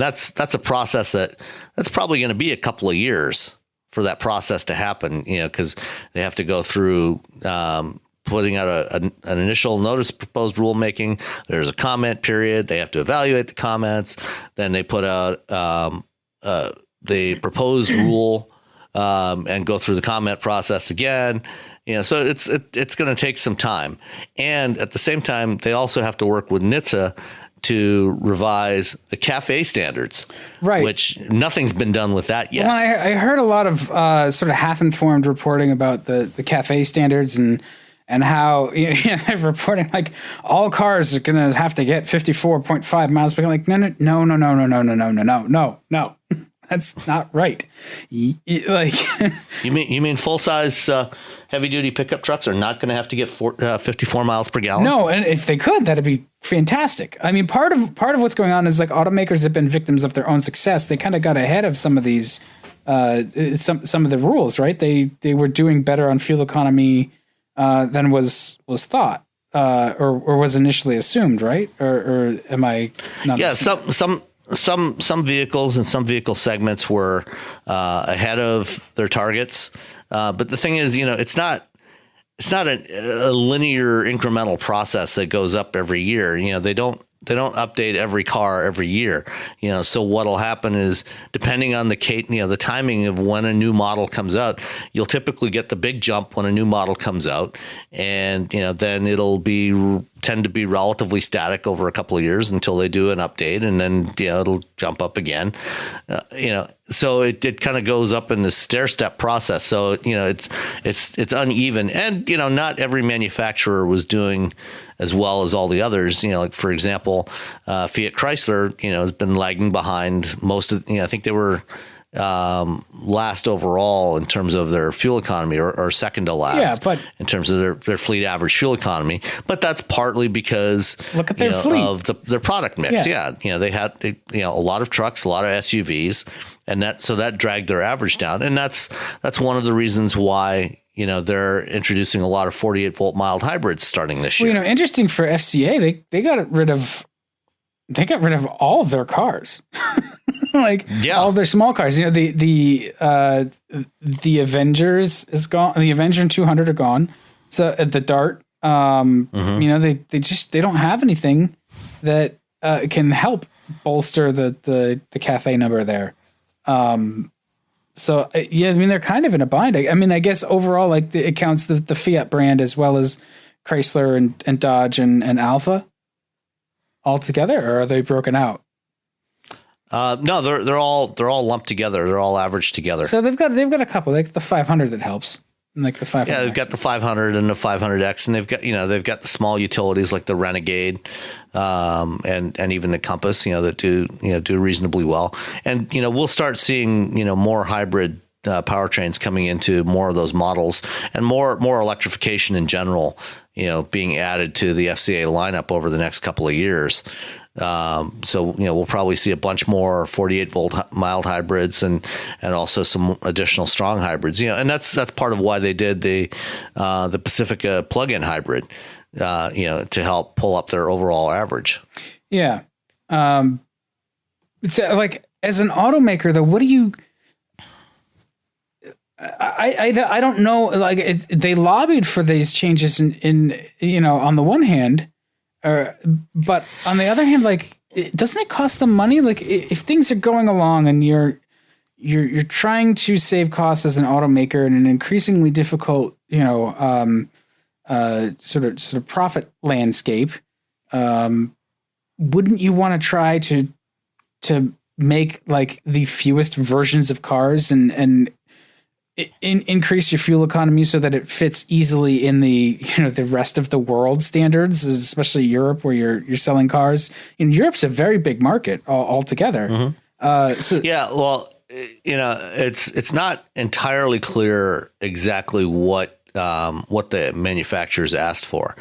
that's a process that's probably going to be a couple of years for that process to happen, because they have to go through putting out an initial notice of proposed rulemaking. There's a comment period. They have to evaluate the comments. Then they put out the proposed rule and go through the comment process again. So it's going to take some time. And at the same time, they also have to work with NHTSA to revise the CAFE standards, right? Which nothing's been done with that yet. Well, I heard a lot of sort of half-informed reporting about the CAFE standards and how they're reporting like all cars are going to have to get 54.5 miles per gallon. Like no. That's not right. Like you mean full size heavy duty pickup trucks are not going to have to get 54 miles per gallon? No, and if they could, that'd be fantastic. I mean, part of what's going on is like automakers have been victims of their own success. They kind of got ahead of some of these some of the rules, right? They were doing better on fuel economy than was thought or was initially assumed, right? Or am I not? Yeah, some vehicles and some vehicle segments were ahead of their targets, but the thing is, it's not a linear incremental process that goes up every year. They don't update every car every year. So what'll happen is, depending on the timing of when a new model comes out, you'll typically get the big jump when a new model comes out, and then it'll tend to be relatively static over a couple of years until they do an update, and then it'll jump up again. So it kind of goes up in the stair step process. So it's uneven, and not every manufacturer was doing as well as all the others. Like for example, Fiat Chrysler has been lagging behind most of. I think they were last overall in terms of their fuel economy, or second to last. Yeah, but in terms of their fleet average fuel economy, but that's partly because look at their fleet of their product mix. Yeah, they had a lot of trucks, a lot of SUVs, and that dragged their average down, and that's one of the reasons why they're introducing a lot of 48 volt mild hybrids starting this year. Well, interesting for FCA, they got rid of all of their cars. All of their small cars. The Avengers is gone. The Avenger and 200 are gone. So the Dart, they don't have anything that can help bolster the CAFE number there. So they're kind of in a bind. I guess overall, it counts the Fiat brand as well as Chrysler and Dodge and Alfa all together, or are they broken out? No, they're all lumped together. They're all averaged together. So they've got a couple, like the 500 that helps, like the 500. Yeah, they've got the 500 and the 500X, and they've got the small utilities like the Renegade, and even the Compass, that do reasonably well. And we'll start seeing more hybrid powertrains coming into more of those models, and more electrification in general, being added to the FCA lineup over the next couple of years. So we'll probably see a bunch more 48 volt mild hybrids and also some additional strong hybrids. And that's part of why they did the Pacifica plug-in hybrid. To help pull up their overall average. Yeah. So like as an automaker, though, what do you? I don't know. Like they lobbied for these changes in on the one hand. But on the other hand, doesn't it cost them money? Like if things are going along and you're trying to save costs as an automaker in an increasingly difficult, sort of profit landscape, wouldn't you want to try to make the fewest versions of cars and increase your fuel economy so that it fits easily in the the rest of the world standards, especially Europe, where you're selling cars. In Europe's a very big market altogether. Mm-hmm. It's not entirely clear exactly what the manufacturers asked for.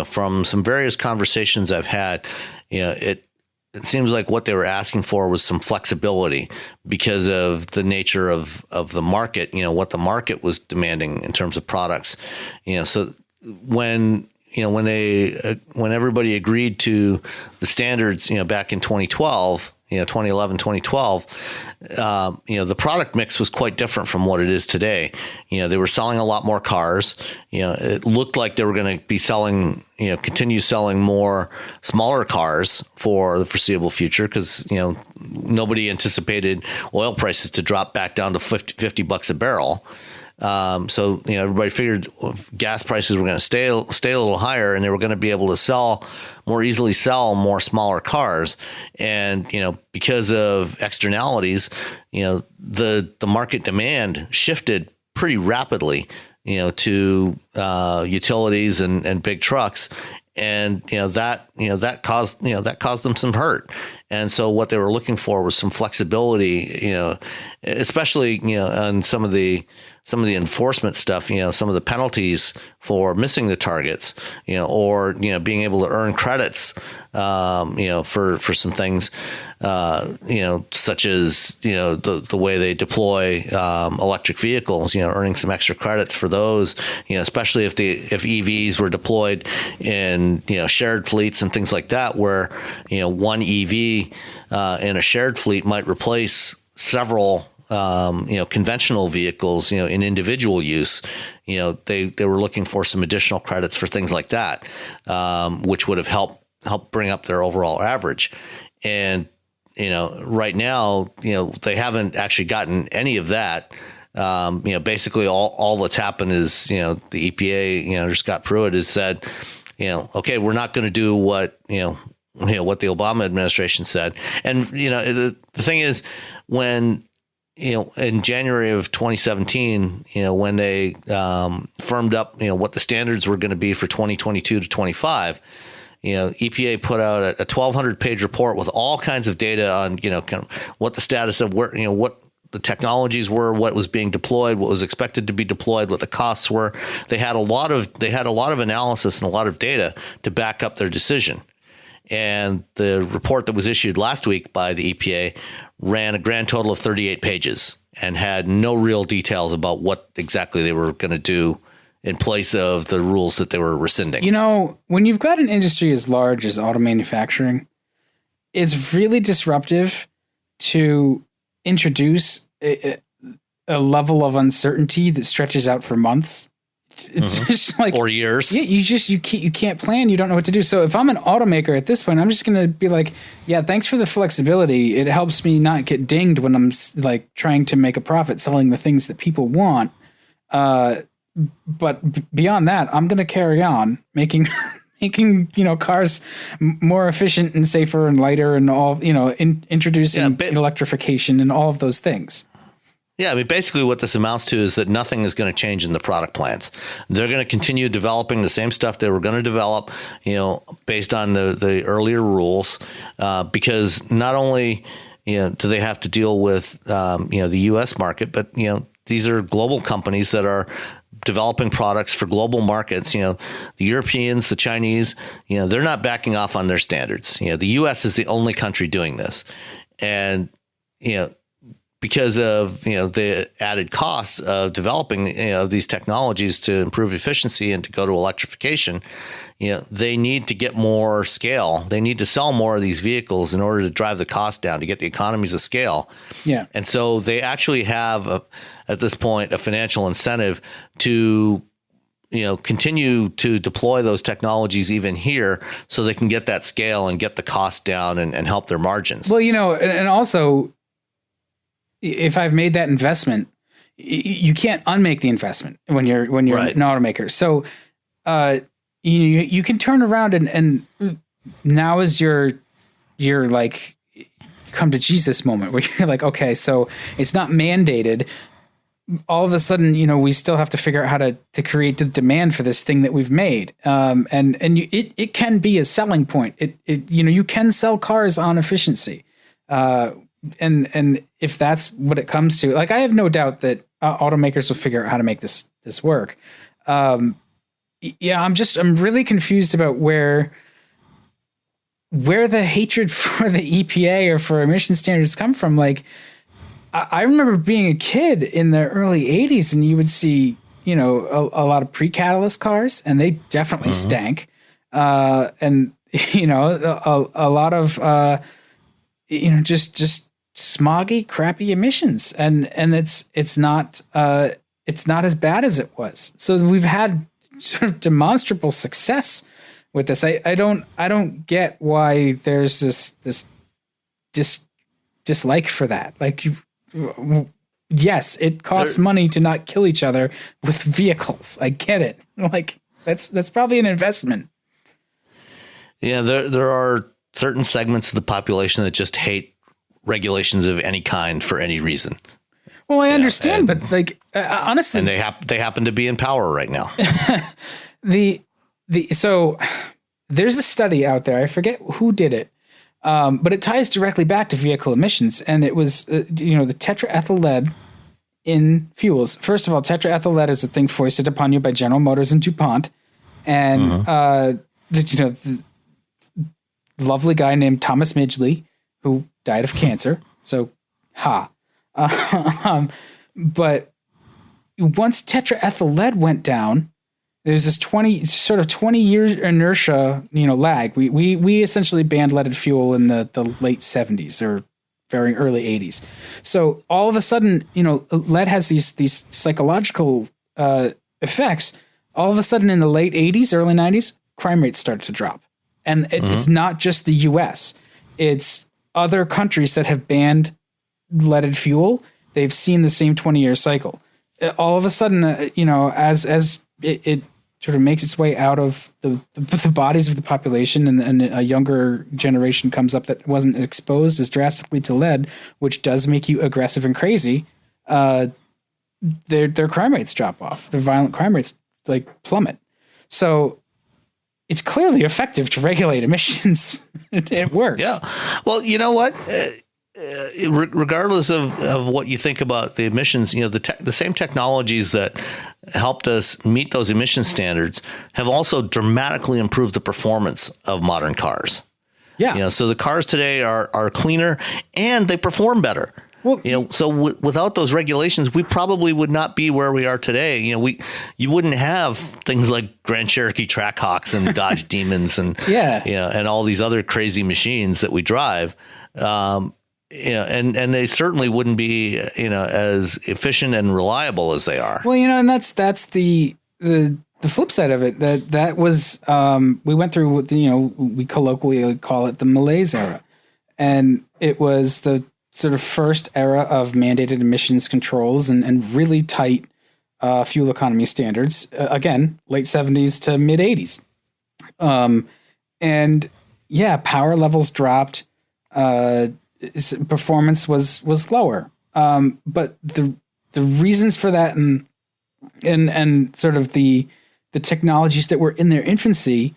From some various conversations I've had, it seems like what they were asking for was some flexibility because of the nature of the market, what the market was demanding in terms of products. So when, when everybody agreed to the standards, back in 2012, 2011, 2012, the product mix was quite different from what it is today. They were selling a lot more cars. It looked like they were going to be selling, continue selling more smaller cars for the foreseeable future because, nobody anticipated oil prices to drop back down to $50 a barrel. So everybody figured gas prices were going to stay a little higher, and they were going to be able to more easily sell more smaller cars. And because of externalities, the market demand shifted pretty rapidly, to utilities and big trucks. And that caused them some hurt. And so what they were looking for was some flexibility, especially on some of the enforcement stuff, some of the penalties for missing the targets, or being able to earn credits, for some things, such as the way they deploy electric vehicles, earning some extra credits for those, especially if EVs were deployed in shared fleets and things like that, where one EV in a shared fleet might replace several conventional vehicles, in individual use. They were looking for some additional credits for things like that, which would have helped bring up their overall average. And right now, they haven't actually gotten any of that. Basically all that's happened is, the EPA, or Scott Pruitt has said, okay, we're not going to do what what the Obama administration said. And, the thing is, when, in January of 2017, when they firmed up, what the standards were going to be for 2022 to 25, EPA put out a 1,200 page report with all kinds of data on, kind of what the status of where, what the technologies were, what was being deployed, what was expected to be deployed, what the costs were. They had a lot of analysis and a lot of data to back up their decision. And the report that was issued last week by the EPA ran a grand total of 38 pages and had no real details about what exactly they were going to do in place of the rules that they were rescinding. When you've got an industry as large as auto manufacturing, it's really disruptive to introduce a level of uncertainty that stretches out for months. It's just like, or years. Yeah, you can't plan. You don't know what to do. So if I'm an automaker at this point, I'm just going to be like, yeah, thanks for the flexibility. It helps me not get dinged when I'm like trying to make a profit selling the things that people want. But beyond that, I'm going to carry on making cars more efficient and safer and lighter and all, introducing electrification and all of those things. Yeah, I mean, basically what this amounts to is that nothing is going to change in the product plans. They're going to continue developing the same stuff they were going to develop, based on the earlier rules, because not only, do they have to deal with, the U.S. market, but, these are global companies that are developing products for global markets. The Europeans, the Chinese, they're not backing off on their standards. The U.S. is the only country doing this. And, because of the added costs of developing these technologies to improve efficiency and to go to electrification, they need to get more scale. They need to sell more of these vehicles in order to drive the cost down, to get the economies of scale. Yeah, and so they actually have at this point a financial incentive to continue to deploy those technologies even here, so they can get that scale and get the cost down and help their margins. Well, and also, if I've made that investment, you can't unmake the investment when you're right. an automaker. So you can turn around and now is your like come to Jesus moment where you're like, okay, so it's not mandated. All of a sudden, we still have to figure out how to create the demand for this thing that we've made. It can be a selling point. You can sell cars on efficiency. And if that's what it comes to, like, I have no doubt that automakers will figure out how to make this work. I'm really confused about where the hatred for the EPA or for emission standards come from. Like, I remember being a kid in the early 80s and you would see, a lot of pre-catalyst cars, and they definitely stank. And a lot of just smoggy, crappy emissions, and it's not as bad as it was. So we've had sort of demonstrable success with this. I don't get why there's this dislike for that. Like, yes, it costs money to not kill each other with vehicles. I get it. Like, that's probably an investment. Yeah, there are certain segments of the population that just hate regulations of any kind for any reason. Well, I understand, but like honestly, and they happen to be in power right now. So there's a study out there. I forget who did it, but it ties directly back to vehicle emissions, and it was the tetraethyl lead in fuels. First of all, tetraethyl lead is a thing foisted upon you by General Motors and DuPont, and the lovely guy named Thomas Midgley, who died of cancer. So, but once tetraethyl lead went down, there's this 20 year inertia, lag. We essentially banned leaded fuel in the late 70s or very early 80s. So all of a sudden, lead has these psychological effects. All of a sudden in the late 80s, early 90s, crime rates started to drop. And it's not just the US. It's other countries that have banned leaded fuel. They've seen the same 20-year cycle. All of a sudden, as it sort of makes its way out of the bodies of the population, and a younger generation comes up that wasn't exposed as drastically to lead, which does make you aggressive and crazy, their crime rates drop off. Their violent crime rates plummet. So it's clearly effective to regulate emissions. It works. Yeah. Well, you know what? Regardless of what you think about the emissions, the same technologies that helped us meet those emission standards have also dramatically improved the performance of modern cars. Yeah. So the cars today are cleaner and they perform better. Well, so without those regulations, we probably would not be where we are today. You wouldn't have things like Grand Cherokee Trackhawks and Dodge Demons and and all these other crazy machines that we drive. And they certainly wouldn't be as efficient and reliable as they are. Well, and that's the flip side of it. That was we went through what we colloquially call it the malaise era, and it was the sort of first era of mandated emissions controls and really tight fuel economy standards. Again, late 70s to mid 80s. And power levels dropped. Performance was lower. But the reasons for that and sort of the technologies that were in their infancy,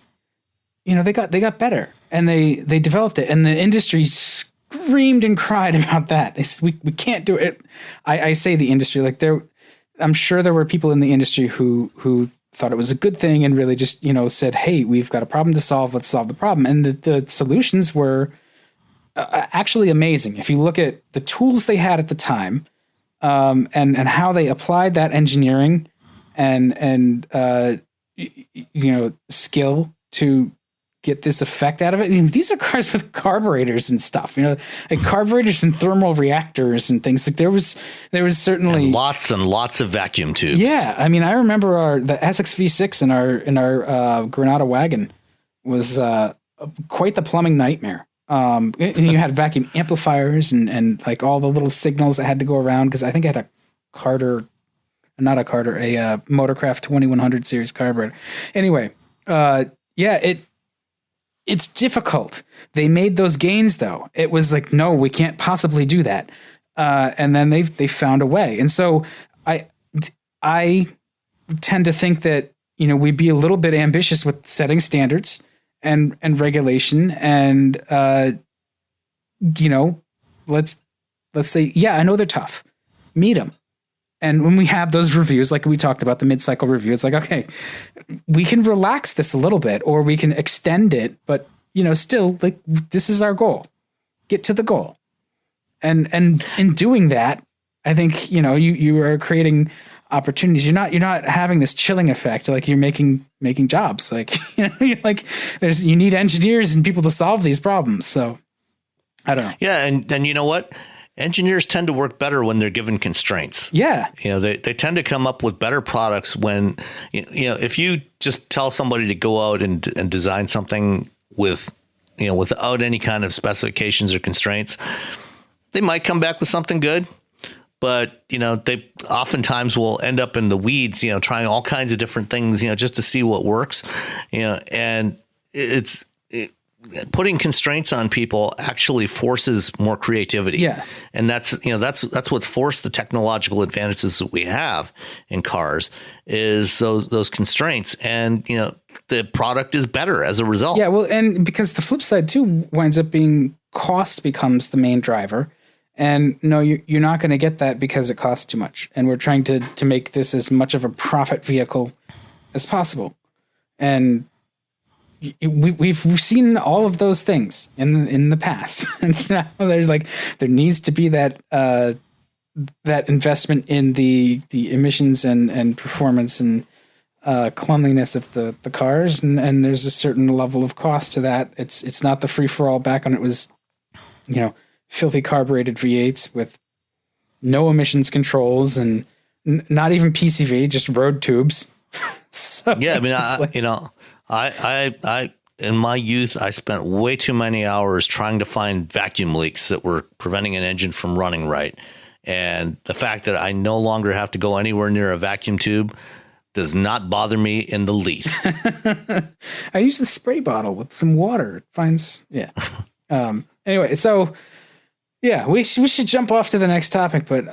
they got better and they developed it, and the industry screamed and cried about that. We can't do it. I say the industry, I'm sure there were people in the industry who thought it was a good thing and really just, said, hey, we've got a problem to solve. Let's solve the problem. And the solutions were actually amazing. If you look at the tools they had at the time, and how they applied that engineering and skill to get this effect out of it. These are cars with carburetors and stuff, like carburetors and thermal reactors and things. Like there was certainly and lots of vacuum tubes. Yeah. I mean, I remember the Essex V6 in our Granada wagon was quite the plumbing nightmare. And you had vacuum amplifiers and like all the little signals that had to go around. Cause I think I had a Motorcraft 2100 series carburetor. Anyway, it's difficult. They made those gains though. It was like, no, we can't possibly do that. And then they found a way. And so I tend to think that, we'd be a little bit ambitious with setting standards and regulation and, let's say, I know they're tough. Meet them. And when we have those reviews, like we talked about the mid-cycle review, it's like, okay, we can relax this a little bit or we can extend it, but still like this is our goal. Get to the goal. And in doing that, I think, you are creating opportunities. You're not having this chilling effect. Like you're making jobs. Like, you're like you need engineers and people to solve these problems. So I don't know. Yeah. And you know what? Engineers tend to work better when they're given constraints. Yeah. They tend to come up with better products when, if you just tell somebody to go out and design something with, without any kind of specifications or constraints, they might come back with something good. But, they oftentimes will end up in the weeds, trying all kinds of different things, just to see what works, and putting constraints on people actually forces more creativity. Yeah. And that's what's forced the technological advances that we have in cars is those constraints. And, the product is better as a result. Yeah. Well, and because the flip side too winds up being cost becomes the main driver. And no, you're not going to get that because it costs too much. And we're trying to make this as much of a profit vehicle as possible. And we've seen all of those things in the past. And now there needs to be that investment in the emissions and performance and cleanliness of the cars. And there's a certain level of cost to that. It's not the free for all back when it was, filthy carbureted V8s with no emissions controls and not even PCV, just road tubes. So yeah, I mean, I in my youth, I spent way too many hours trying to find vacuum leaks that were preventing an engine from running right. And the fact that I no longer have to go anywhere near a vacuum tube does not bother me in the least. I use the spray bottle with some water. It finds, yeah. Anyway, so yeah, we should jump off to the next topic, but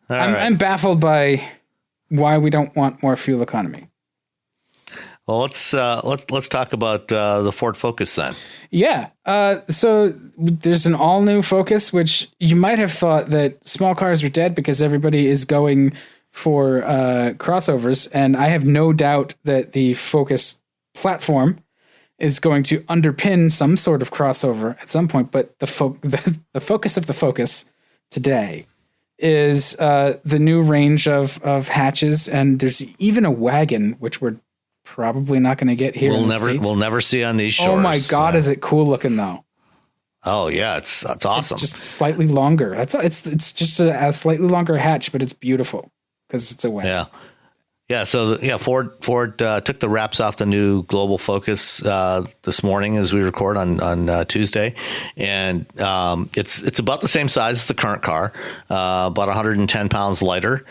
I'm baffled by why we don't want more fuel economy. Well, let's talk about the Ford Focus then. Yeah. So there's an all new Focus, which you might have thought that small cars were dead because everybody is going for crossovers, and I have no doubt that the Focus platform is going to underpin some sort of crossover at some point. But the focus of the Focus today is the new range of hatches, and there's even a wagon, which we're probably not going to get here. We'll never see on these shores. Oh my God, is it cool looking though? Oh yeah, it's awesome. It's just slightly longer. It's just a slightly longer hatch, but it's beautiful because it's a wagon. Yeah. Yeah, so Ford took the wraps off the new Global Focus this morning as we record on Tuesday, and it's about the same size as the current car, about 110 pounds lighter,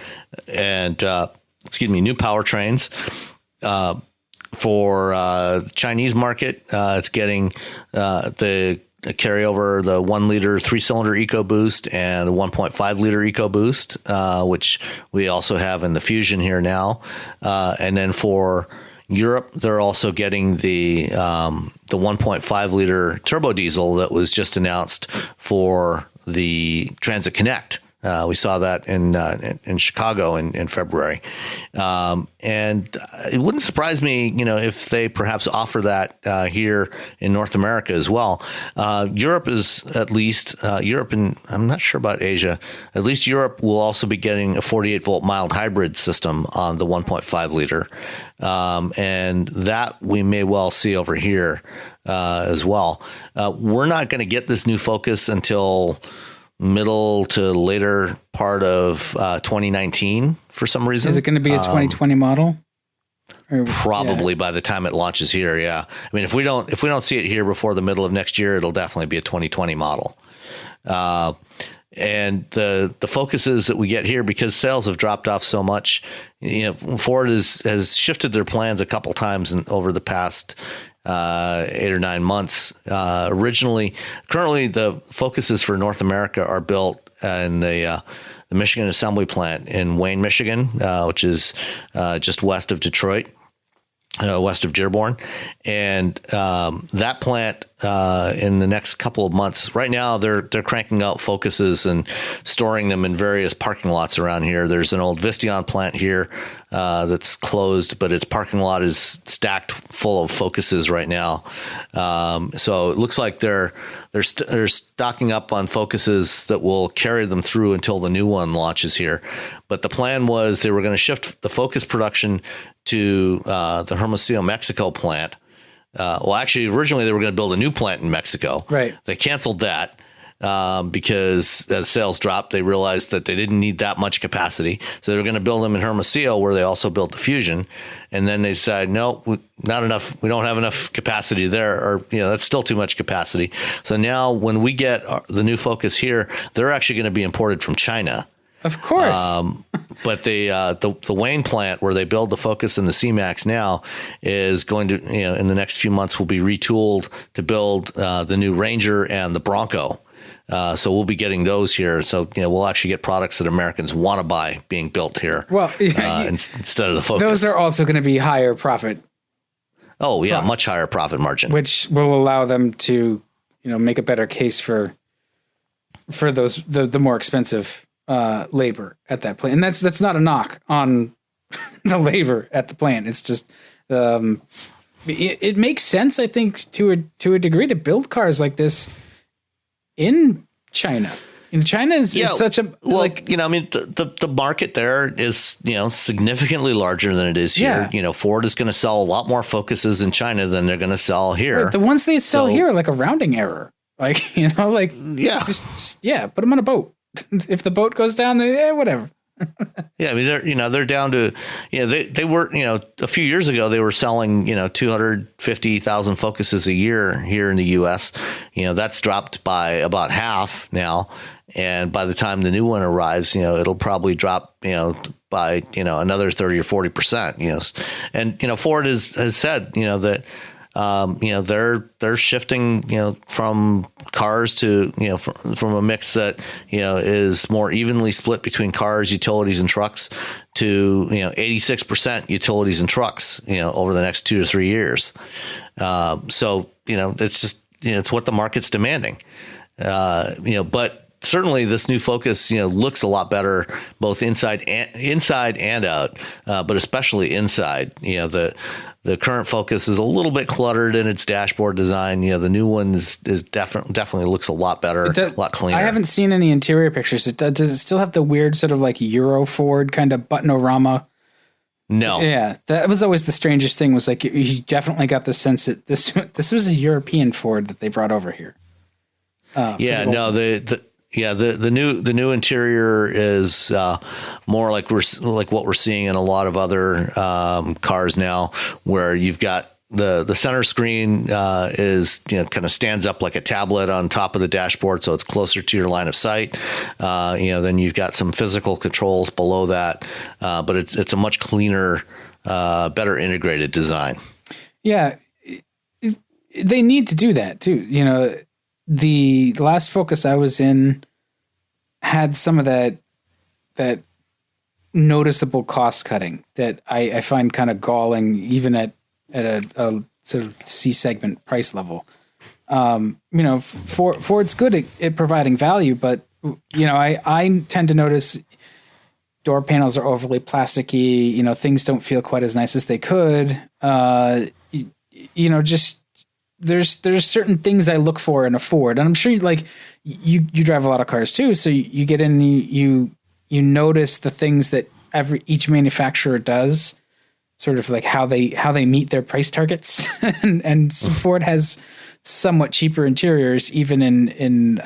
and new powertrains. For Chinese market, it's getting the carryover, the 1 liter 3-cylinder EcoBoost and a 1.5 liter EcoBoost, which we also have in the Fusion here now. And then for Europe, they're also getting the 1.5 liter turbo diesel that was just announced for the Transit Connect. We saw that in Chicago in February. And it wouldn't surprise me, if they perhaps offer that here in North America as well. Europe is at least, Europe, and I'm not sure about Asia, at least Europe will also be getting a 48 volt mild hybrid system on the 1.5 liter. And that we may well see over here as well. We're not going to get this new Focus until middle to later part of 2019 for some reason. Is it going to be a 2020 model? Probably by the time it launches here. Yeah. I mean, if we don't see it here before the middle of next year, it'll definitely be a 2020 model. And the Focuses that we get here, because sales have dropped off so much, Ford has shifted their plans a couple times over the past 8 or 9 months. Currently the Focuses for North America are built in the Michigan assembly plant in Wayne, Michigan, which is just west of Detroit, west of Dearborn. And that plant in the next couple of months. Right now, they're cranking out Focuses and storing them in various parking lots around here. There's an old Visteon plant here that's closed, but its parking lot is stacked full of Focuses right now. So it looks like they're stocking up on Focuses that will carry them through until the new one launches here. But the plan was they were going to shift the Focus production to the Hermosillo, Mexico plant. Well, actually, originally they were going to build a new plant in Mexico. Right. They canceled that because as sales dropped, they realized that they didn't need that much capacity. So they were going to build them in Hermosillo, where they also built the Fusion. And then they decided, no, not enough. We don't have enough capacity there, or that's still too much capacity. So now when we get the new Focus here, they're actually going to be imported from China. Of course. But the Wayne plant where they build the Focus and the C-Max now is going to, in the next few months will be retooled to build the new Ranger and the Bronco. So we'll be getting those here. So, we'll actually get products that Americans want to buy being built here. Well, instead of the Focus. Those are also going to be higher profit. Oh, yeah, products, much higher profit margin. Which will allow them to, make a better case for those, the more expensive labor at that plant. And that's not a knock on the labor at the plant. It's just it makes sense, I think, to a degree, to build cars like this in China. China is such a the market there is significantly larger than it is here. Ford is going to sell a lot more Focuses in China than they're going to sell here. Right, the ones they sell here are like a rounding error. Like just put them on a boat. If the boat goes down, whatever. Yeah, I mean they're down to they were a few years ago they were selling 250,000 Focuses a year here in the U.S. That's dropped by about half now, and by the time the new one arrives, it'll probably drop by another 30 or 40%. And Ford has said that. They're shifting, from cars to, from a mix that, is more evenly split between cars, utilities, and trucks to, 86% utilities and trucks, over the next 2 to 3 years. So, it's just, it's what the market's demanding, but certainly this new Focus, looks a lot better both inside and out, but especially inside. The current Focus is a little bit cluttered in its dashboard design. The new one is definitely looks a lot better, a lot cleaner. I haven't seen any interior pictures. Does it still have the weird sort of like Euro Ford kind of button-orama? No. So, that was always the strangest thing. Was like you definitely got the sense that this was a European Ford that they brought over here. The new interior is more like what we're seeing in a lot of other cars now, where you've got the center screen is kind of stands up like a tablet on top of the dashboard, so it's closer to your line of sight. Then you've got some physical controls below that, but it's a much cleaner, better integrated design. Yeah, they need to do that too. The last Focus I was in had some of that noticeable cost cutting that I find kind of galling, even at a sort of C segment price level. Ford's good at providing value, but I tend to notice door panels are overly plasticky. Things don't feel quite as nice as they could. Just. There's certain things I look for in a Ford, and I'm sure you drive a lot of cars too. So you get in, you notice the things that each manufacturer does, sort of like how they meet their price targets, and Ford has somewhat cheaper interiors even in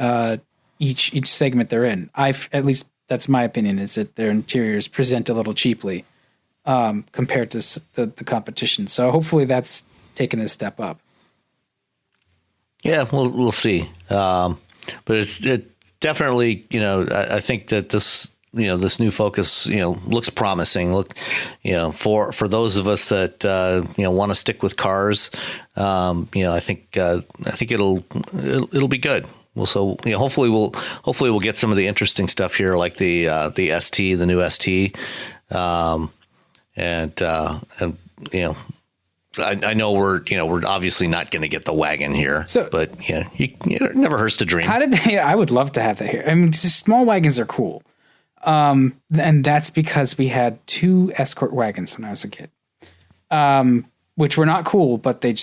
each segment they're in. At least that's my opinion, is that their interiors present a little cheaply compared to the competition. So hopefully that's taken a step up. Yeah, we'll see. But it definitely, I think that this new Focus, looks promising. For those of us that, want to stick with cars, I think it'll be good. Hopefully we'll get some of the interesting stuff here, like the ST, the new ST, and I know we're obviously not going to get the wagon here, but it never hurts to dream. How did they? I would love to have that here. I mean, small wagons are cool, and that's because we had 2 escort wagons when I was a kid, which were not cool, but they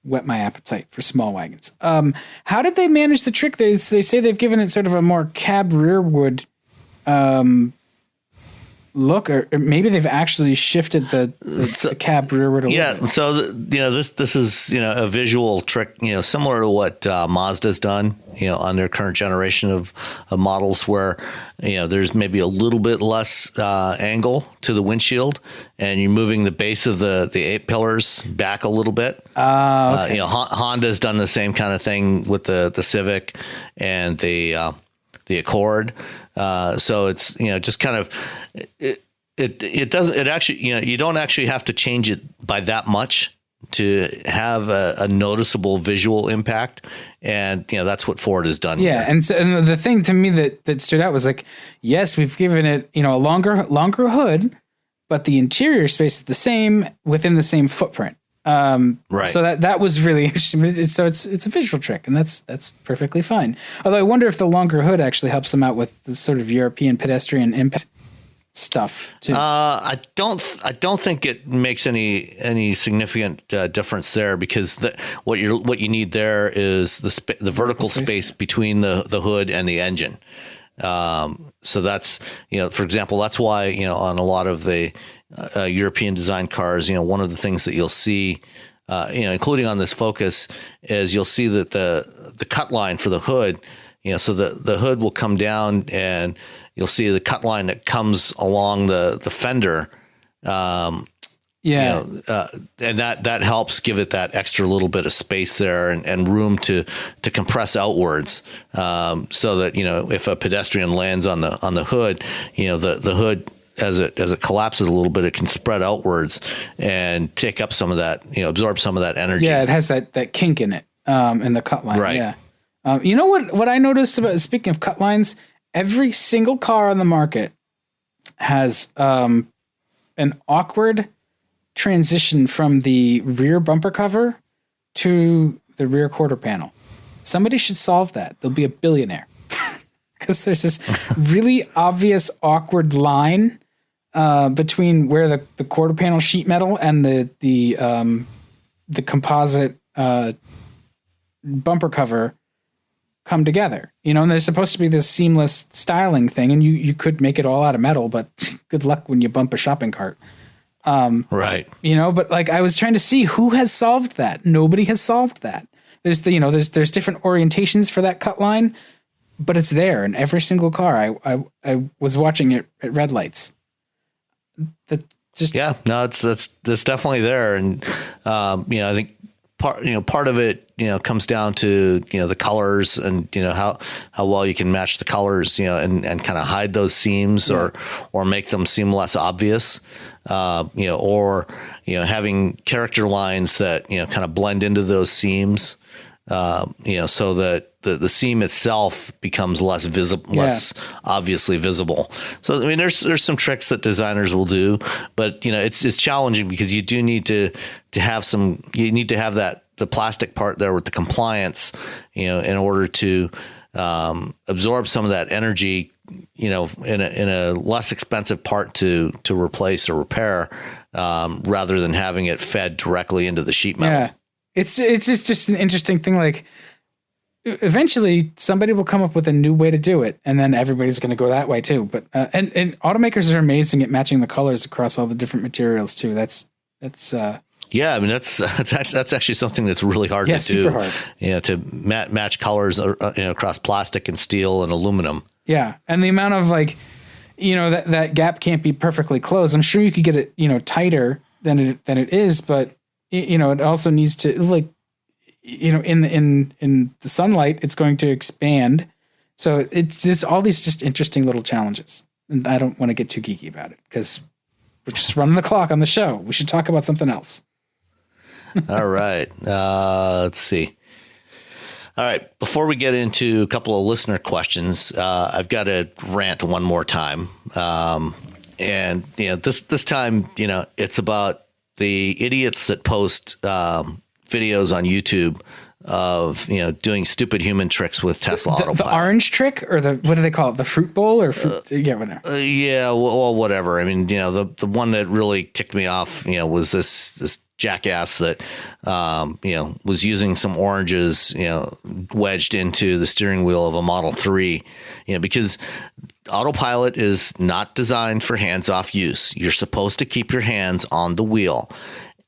whet my appetite for small wagons. How did they manage the trick? They say they've given it sort of a more cab rearward look, or maybe they've actually shifted the cab rearward a little bit. So this is a visual trick, similar to what Mazda's done, on their current generation of models, where there's maybe a little bit less angle to the windshield, and you're moving the base of the 8 pillars back a little bit. Okay. Honda's done the same kind of thing with the Civic and the Accord. So it's just kind of it doesn't, it actually, you don't actually have to change it by that much to have a noticeable visual impact. And, that's what Ford has done. Yeah. And the thing to me that stood out was like, yes, we've given it, a longer hood, but the interior space is the same within the same footprint. Right. So that was really interesting. So it's a visual trick, and that's perfectly fine. Although I wonder if the longer hood actually helps them out with the sort of European pedestrian impact stuff too. I don't think it makes any significant difference there, because what you need there is the vertical space between the hood and the engine. So that's, for example, that's why, on a lot of the European design cars, one of the things that you'll see, including on this Focus, is you'll see that the cut line for the hood, so the hood will come down, and you'll see the cut line that comes along the fender. And that helps give it that extra little bit of space there and room to compress outwards, so that if a pedestrian lands on the hood, the hood, as it collapses a little bit, it can spread outwards and take up some of that, absorb some of that energy. Yeah, it has that kink in it, in the cut line. Right. Yeah. What I noticed about, speaking of cut lines, every single car on the market has an awkward transition from the rear bumper cover to the rear quarter panel. Somebody should solve that. They'll be a billionaire, because there's this really obvious awkward line between where the quarter panel sheet metal and the composite bumper cover come together, and there's supposed to be this seamless styling thing, and you could make it all out of metal, but good luck when you bump a shopping cart. Right. But like, I was trying to see who has solved that. Nobody has solved that. There's there's different orientations for that cut line, but it's there in every single car. I was watching it at red lights. That just, yeah, no, that's definitely there. And, I think part of it, comes down to, the colors and, how well you can match the colors, and kind of hide those seams, or make them seem less obvious, or, having character lines that, kind of blend into those seams, so that the seam itself becomes less visible, less obviously visible. So, I mean, there's some tricks that designers will do, but, it's challenging, because you do need to have the plastic part there with the compliance, in order to absorb some of that energy, in a less expensive part to replace or repair, rather than having it fed directly into the sheet metal. Yeah, it's just an interesting thing. Like, eventually somebody will come up with a new way to do it, and then everybody's going to go that way too. But and automakers are amazing at matching the colors across all the different materials too. That's yeah, I mean, that's actually something that's really hard to do. Super hard. To match colors, across plastic and steel and aluminum. Yeah, and the amount of that gap can't be perfectly closed. I'm sure you could get it tighter than it is, but it also needs to, in the sunlight, it's going to expand. So it's just all these just interesting little challenges, and I don't want to get too geeky about it, because we're just running the clock on the show. We should talk about something else. All right. Let's see. All right. Before we get into a couple of listener questions, I've got to rant one more time. And, this time, it's about the idiots that post videos on YouTube of doing stupid human tricks with Tesla Autopilot. The orange trick, or what do they call it? The fruit bowl or fruit? Yeah, whatever. Yeah, well, whatever. I mean, the one that really ticked me off, was this jackass that was using some oranges, wedged into the steering wheel of a Model 3, because Autopilot is not designed for hands-off use. You're supposed to keep your hands on the wheel,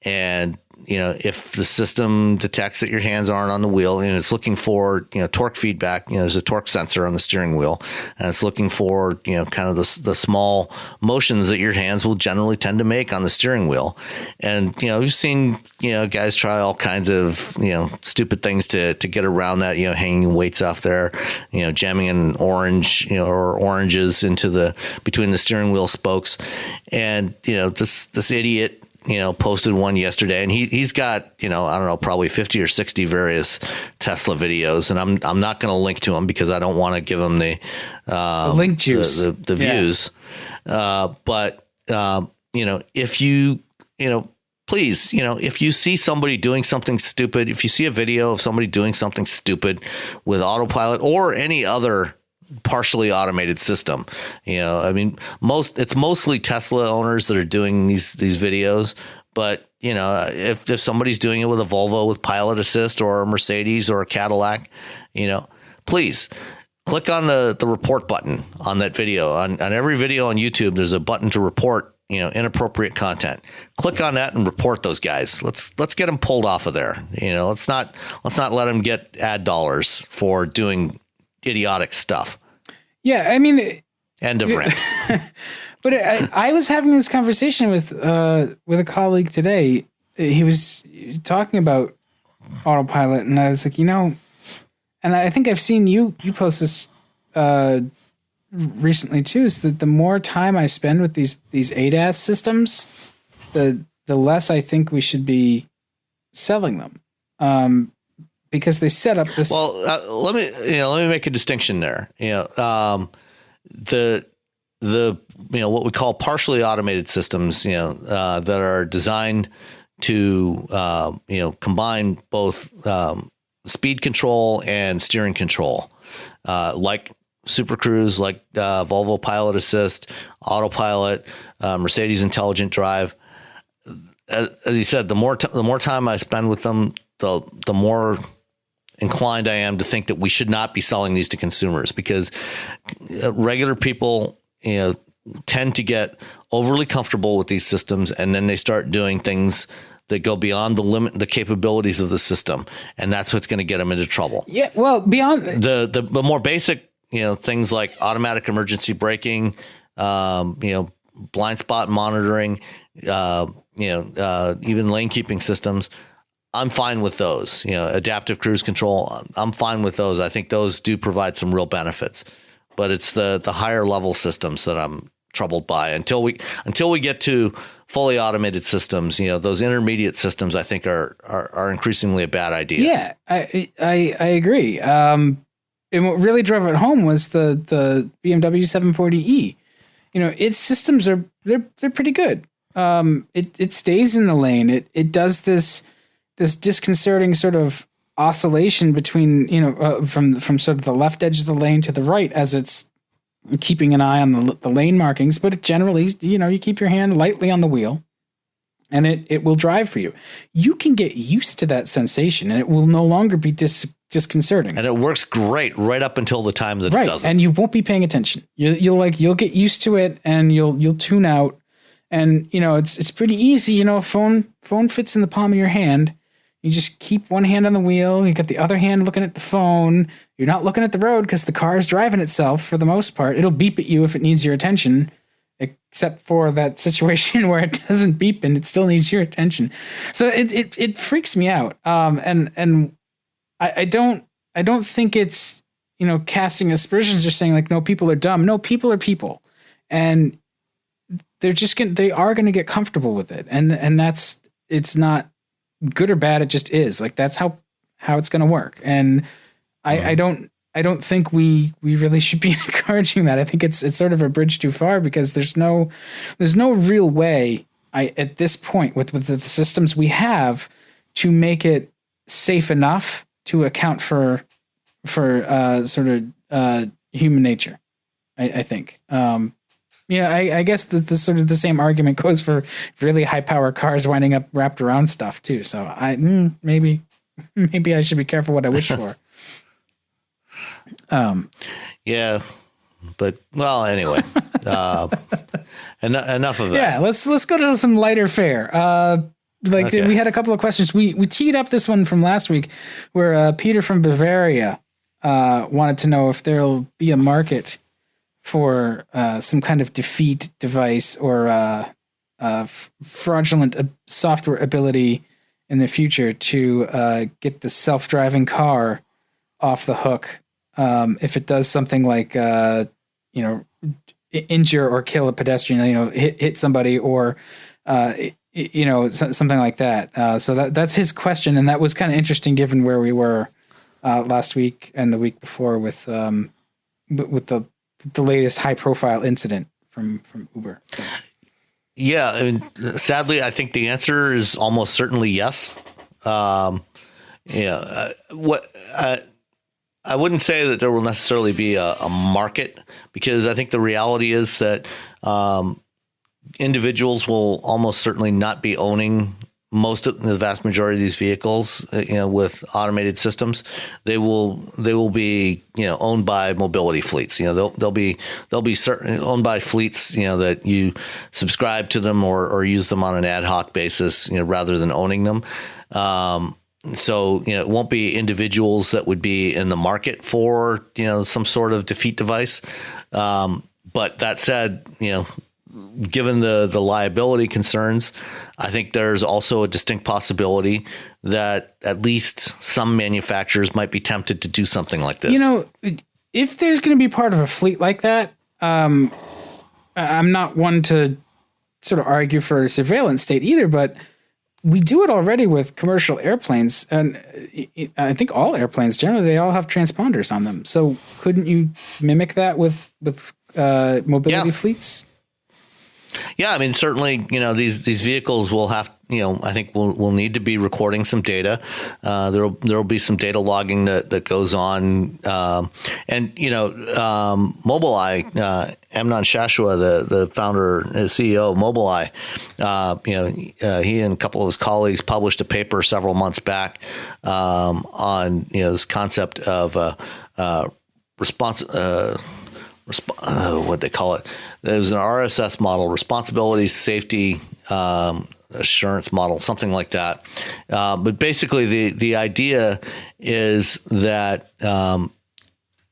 and if the system detects that your hands aren't on the wheel and it's looking for, torque feedback, there's a torque sensor on the steering wheel, and it's looking for, kind of the small motions that your hands will generally tend to make on the steering wheel. And, we've seen, guys try all kinds of, stupid things to get around that, hanging weights off there, jamming an orange, or oranges between the steering wheel spokes. And, this idiot, posted one yesterday, and he's got, I don't know, probably 50 or 60 various Tesla videos, and I'm not going to link to them because I don't want to give them the link juice, the views. But if you, please, if you see somebody doing something stupid, if you see a video of somebody doing something stupid with Autopilot or any other partially automated system, I mean, it's mostly Tesla owners that are doing these videos, but if somebody's doing it with a Volvo with Pilot Assist or a Mercedes or a Cadillac, please click on the report button on that video. On every video on YouTube, there's a button to report inappropriate content. Click on that and report those guys. Let's get them pulled off of there. Let's not let them get ad dollars for doing idiotic stuff. Yeah, I mean, end of rant. But I was having this conversation with a colleague today. He was talking about Autopilot, and I was like, and I think I've seen you post this recently too. Is that the more time I spend with these ADAS systems, the less I think we should be selling them. Because they set up this. Well, let me make a distinction there. The what we call partially automated systems, that are designed to combine both speed control and steering control, like Super Cruise, like Volvo Pilot Assist, Autopilot, Mercedes Intelligent Drive. As you said, the more time I spend with them, the more inclined I am to think that we should not be selling these to consumers, because regular people, tend to get overly comfortable with these systems, and then they start doing things that go beyond the capabilities of the system, and that's what's going to get them into trouble. Yeah, well, beyond the more basic, things like automatic emergency braking, blind spot monitoring, even lane keeping systems. I'm fine with those, adaptive cruise control. I'm fine with those. I think those do provide some real benefits, but it's the higher level systems that I'm troubled by. Until we get to fully automated systems, those intermediate systems, I think are increasingly a bad idea. Yeah, I agree. And what really drove it home was the BMW 740e. Its systems they're pretty good. It stays in the lane. It does this disconcerting sort of oscillation between, from sort of the left edge of the lane to the right as it's keeping an eye on the lane markings. But it generally, you keep your hand lightly on the wheel and it will drive for you. You can get used to that sensation and it will no longer be disconcerting. And it works great right up until the time that it doesn't. And you won't be paying attention. You'll get used to it and you'll tune out. And, it's pretty easy. A phone fits in the palm of your hand. You just keep one hand on the wheel. You got the other hand looking at the phone. You're not looking at the road because the car is driving itself for the most part. It'll beep at you if it needs your attention, except for that situation where it doesn't beep and it still needs your attention. So it freaks me out. And I don't think it's, casting aspersions or saying like, no, people are dumb. No, people are people. And they are going to get comfortable with it. And it's not good or bad. It just is like, that's how it's going to work. And I don't think we really should be encouraging that. I think it's sort of a bridge too far because there's no real way at this point with the systems we have to make it safe enough to account for sort of human nature. I think. I guess the sort of the same argument goes for really high power cars winding up wrapped around stuff too. So maybe I should be careful what I wish for. Yeah, but well, anyway, enough of that. Yeah, let's go to some lighter fare. We had a couple of questions. We teed up this one from last week, where Peter from Bavaria wanted to know if there'll be a market for some kind of defeat device or fraudulent software ability in the future to get the self-driving car off the hook. If it does something like, injure or kill a pedestrian, hit somebody or, something like that. So that's his question. And that was kind of interesting given where we were last week and the week before with the latest high profile incident from Uber. So. Yeah. I mean, sadly, I think the answer is almost certainly yes. I wouldn't say that there will necessarily be a market, because I think the reality is that individuals will almost certainly not be owning most of the vast majority of these vehicles, with automated systems. They will be, owned by mobility fleets. They'll be owned by fleets, that you subscribe to them or use them on an ad hoc basis, rather than owning them. So, it won't be individuals that would be in the market for, some sort of defeat device. But that said, given the liability concerns, I think there's also a distinct possibility that at least some manufacturers might be tempted to do something like this. If there's going to be part of a fleet like that, I'm not one to sort of argue for a surveillance state either, but we do it already with commercial airplanes, and I think all airplanes generally, they all have transponders on them. So couldn't you mimic that with mobility fleets? Yeah, I mean, certainly, these vehicles will have, I think we'll need to be recording some data. There'll be some data logging that goes on. And Mobileye, Amnon Shashua, the founder and CEO of Mobileye, he and a couple of his colleagues published a paper several months back on, this concept of response. What they call it. It was an RSS model, responsibility, safety, assurance model, something like that. But basically, the idea is that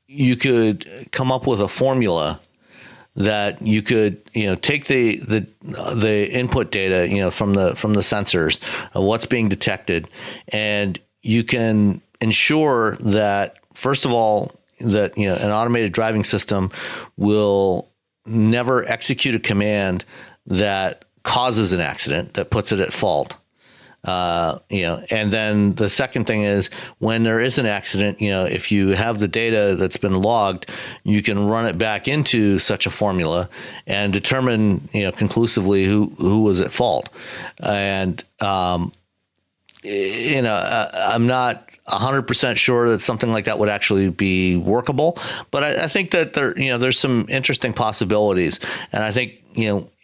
you could come up with a formula that you could, take the input data, from the sensors of what's being detected, and you can ensure that, first of all, that an automated driving system will never execute a command that causes an accident, that puts it at fault. And then the second thing is, when there is an accident, if you have the data that's been logged, you can run it back into such a formula and determine, conclusively who was at fault. And, I'm not 100% sure that something like that would actually be workable, but I think that there's some interesting possibilities. And I think,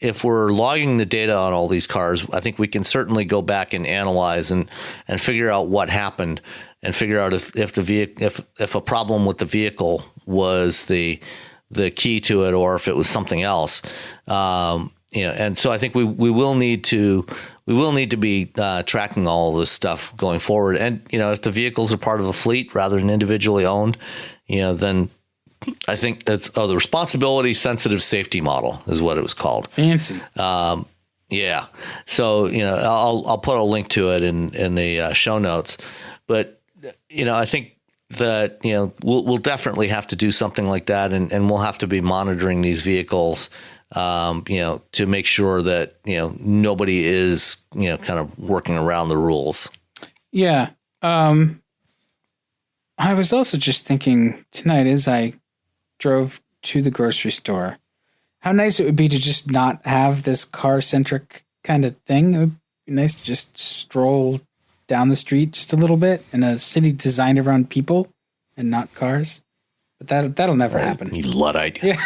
if we're logging the data on all these cars, I think we can certainly go back and analyze and figure out what happened, and figure out if a problem with the vehicle was the key to it, or if it was something else. And so I think we will need to be tracking all of this stuff going forward. And, if the vehicles are part of a fleet rather than individually owned, then I think it's the responsibility sensitive safety model is what it was called. Fancy. Yeah. So, I'll put a link to it in the show notes. But, I think that, we'll definitely have to do something like that, and we'll have to be monitoring these vehicles, to make sure that, nobody is, kind of working around the rules. Yeah. I was also just thinking tonight as I drove to the grocery store, how nice it would be to just not have this car-centric kind of thing. It would be nice to just stroll down the street just a little bit in a city designed around people and not cars. But that'll never happen. You Luddite. Yeah.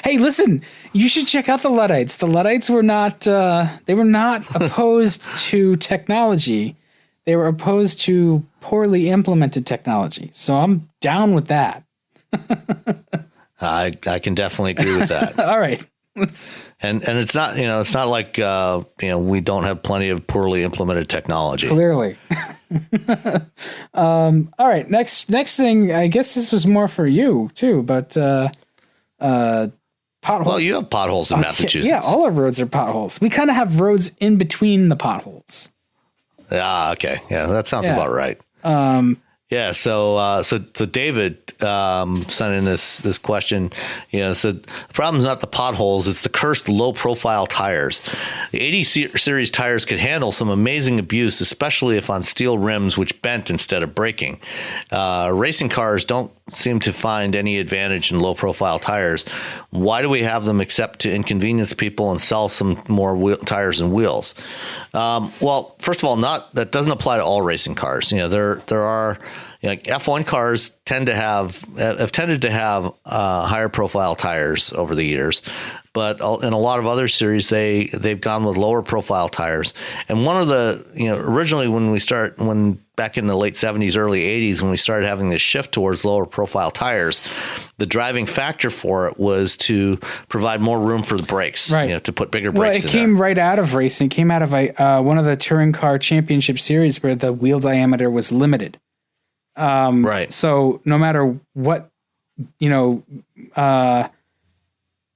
Hey, listen, you should check out the Luddites. The Luddites were not opposed to technology. They were opposed to poorly implemented technology. So I'm down with that. I can definitely agree with that. All right. And it's not, it's not like, we don't have plenty of poorly implemented technology. Clearly. All right. Next thing, I guess this was more for you too, but potholes. Well, you have potholes in Massachusetts. Yeah, all our roads are potholes. We kind of have roads in between the potholes. Okay. Yeah, that sounds about right. So David sent in this question. Said the problem's not the potholes; it's the cursed low-profile tires. The 80 series tires could handle some amazing abuse, especially if on steel rims, which bent instead of breaking. Racing cars don't seem to find any advantage in low-profile tires. Why do we have them except to inconvenience people and sell some more tires and wheels? Well, first of all, that doesn't apply to all racing cars. There are. Like F1 cars have tended to have higher profile tires over the years, but in a lot of other series they've gone with lower profile tires. And one of the originally when back in the late 70s, early 80s, when we started having this shift towards lower profile tires, the driving factor for it was to provide more room for the brakes, right? To put bigger brakes. Well, it came right out of racing. It came out of one of the touring car championship series where the wheel diameter was limited. Right. So no matter what,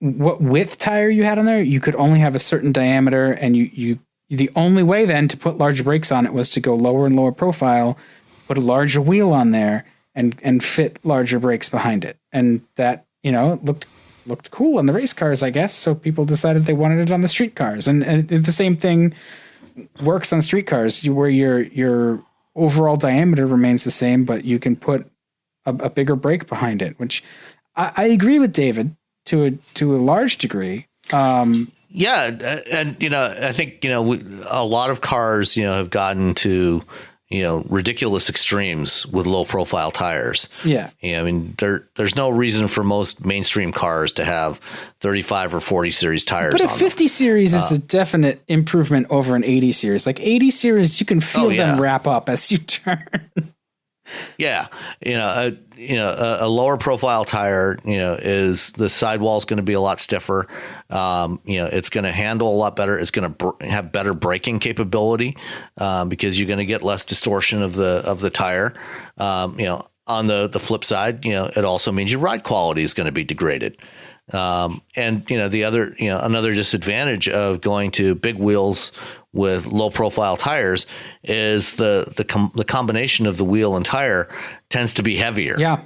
what width tire you had on there, you could only have a certain diameter, and you the only way then to put larger brakes on it was to go lower and lower profile, put a larger wheel on there, and fit larger brakes behind it. And that, it looked cool on the race cars, I guess. So people decided they wanted it on the street cars. And the same thing works on street cars, where your overall diameter remains the same, but you can put a bigger brake behind it, which I agree with David to a large degree. Yeah. And, I think, a lot of cars, have gotten to, ridiculous extremes with low profile tires. Yeah. I mean, there's no reason for most mainstream cars to have 35 or 40 series tires. But a 50 series is a definite improvement over an 80 series. Like 80 series, you can feel them wrap up as you turn. Yeah. A lower profile tire, is the sidewall is going to be a lot stiffer. It's going to handle a lot better. It's going to have better braking capability, because you're going to get less distortion of the tire. On the flip side, it also means your ride quality is going to be degraded. And the other, another disadvantage of going to big wheels with low profile tires is the combination of the wheel and tire tends to be heavier. Yeah.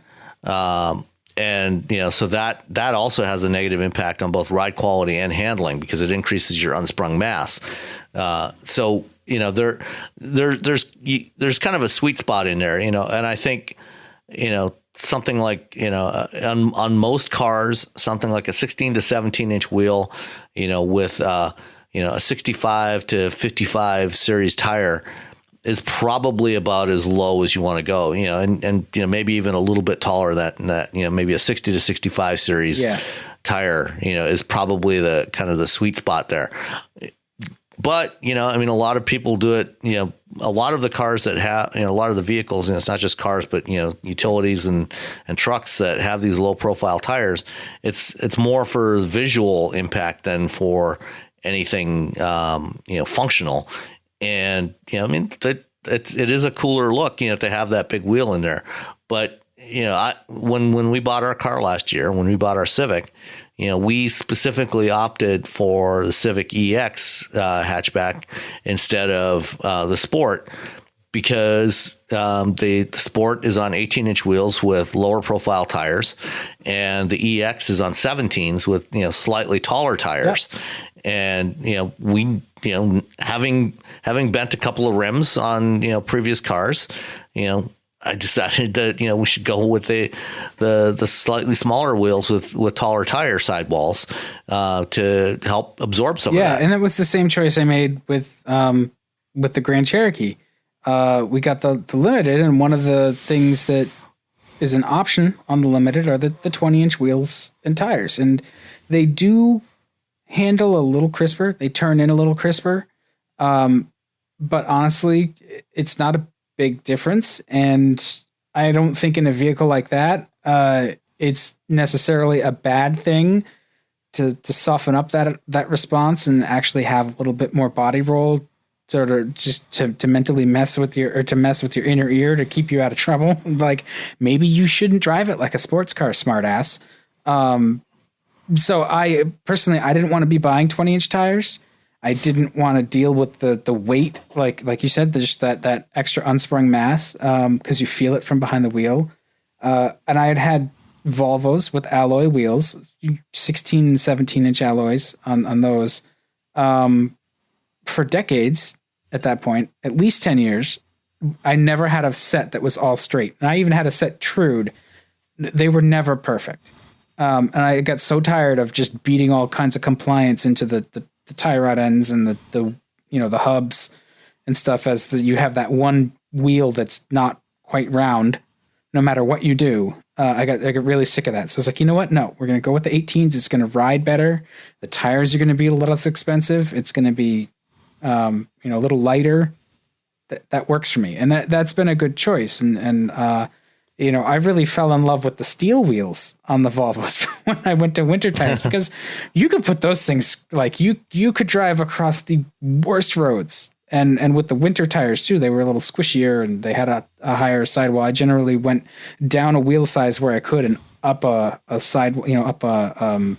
So that also has a negative impact on both ride quality and handling, because it increases your unsprung mass. There's kind of a sweet spot in there, and I think, something like, on most cars, something like a 16 to 17 inch wheel, with, a 65 to 55 series tire is probably about as low as you want to go, and maybe even a little bit taller than that, maybe a 60 to 65 series tire, is probably the kind of the sweet spot there. But, a lot of people do it, a lot of the cars that have, a lot of the vehicles, and it's not just cars, but, utilities and trucks that have these low profile tires, it's more for visual impact than for anything, functional. And, it is a cooler look, to have that big wheel in there. But, when we bought our car last year, when we bought our Civic, we specifically opted for the Civic EX hatchback instead of the Sport, because the Sport is on 18-inch wheels with lower profile tires, and the EX is on 17s with slightly taller tires. Yep. And we having bent a couple of rims on previous cars, I decided that, we should go with the slightly smaller wheels with taller tire sidewalls to help absorb some of that. Yeah, and that was the same choice I made with the Grand Cherokee. We got the Limited, and one of the things that is an option on the Limited are the 20-inch wheels and tires. And they do handle a little crisper. They turn in a little crisper. But honestly, it's not a big difference. And I don't think in a vehicle like that, it's necessarily a bad thing to soften up that response and actually have a little bit more body roll, sort of just to mentally mess with your inner ear to keep you out of trouble. Like, maybe you shouldn't drive it like a sports car, smartass. So I personally, I didn't want to be buying 20-inch tires. I didn't want to deal with the weight, like you said, just that extra unsprung mass, because you feel it from behind the wheel. And I had Volvos with alloy wheels, 16 and 17-inch alloys on those, for decades at that point, at least 10 years. I never had a set that was all straight. And I even had a set trued. They were never perfect. And I got so tired of just beating all kinds of compliance into the tie rod ends and the hubs and stuff, as you have that one wheel that's not quite round no matter what you do. I got really sick of that. So it's like, you know what? No, we're going to go with the 18s. It's going to ride better. The tires are going to be a little less expensive. It's going to be, a little lighter. That works for me. And that's been a good choice. And I really fell in love with the steel wheels on the Volvos when I went to winter tires, because you could put those things, like you could drive across the worst roads. And with the winter tires too, they were a little squishier and they had a higher sidewall. I generally went down a wheel size where I could and up a side, up an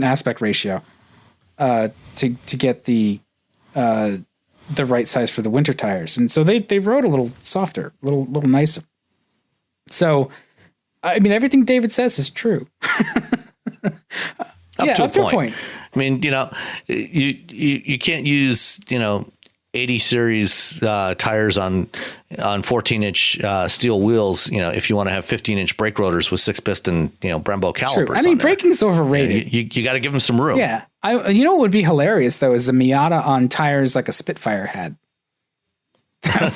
aspect ratio to get the right size for the winter tires. And so they rode a little softer, a little nicer. So, I mean, everything David says is true. Up to a point. I mean, you can't use, 80 series tires on 14-inch steel wheels, if you want to have 15-inch brake rotors with 6-piston, Brembo calipers. True. I mean, braking's overrated. You got to give them some room. Yeah. What would be hilarious, though, is a Miata on tires like a Spitfire had.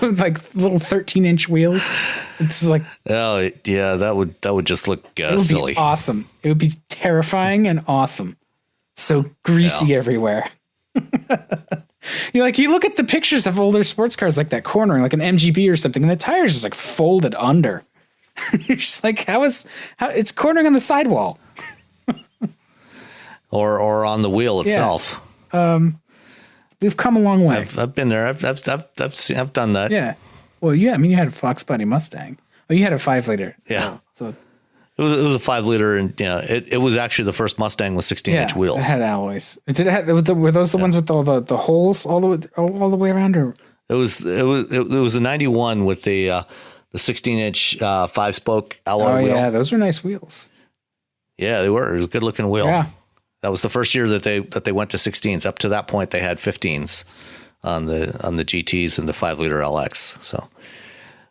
Like little 13-inch wheels. It's like, oh yeah, that would just look silly. It would be awesome. It would be terrifying and awesome. So greasy everywhere. You look at the pictures of older sports cars like that cornering, like an MGB or something, and the tires just like folded under. You're just like, how it's cornering on the sidewall, or on the wheel itself. Yeah. We've come a long way. I've been there. I've done that. Yeah. Well, yeah. I mean, you had a Fox Body Mustang. Oh, you had a 5-liter. Yeah. So it was a 5-liter, and it was actually the first Mustang with 16-inch wheels. It had alloys. Were those the ones with all the holes all the way around, or? It was a 91 with the 16-inch 5-spoke alloy wheel. Yeah, those were nice wheels. Yeah, they were. It was a good looking wheel. Yeah. That was the first year that they went to 16s. Up to that point, they had 15s on the GTs and the 5-liter LX. So,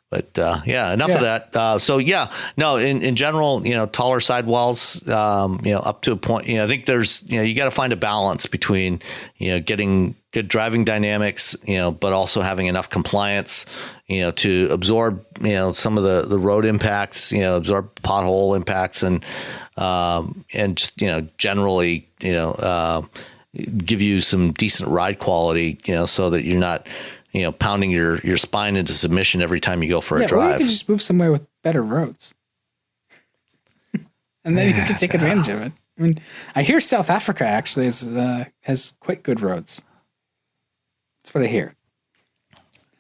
but enough of that. In general, taller sidewalls, up to a point. I think there's, you got to find a balance between, getting good driving dynamics, but also having enough compliance, to absorb, some of the road impacts, absorb pothole impacts, and just, generally, give you some decent ride quality, so that you're not, pounding your spine into submission every time you go for a drive. Or you can just move somewhere with better roads. And then you can take advantage of it. I mean, I hear South Africa actually has quite good roads. That's what I hear.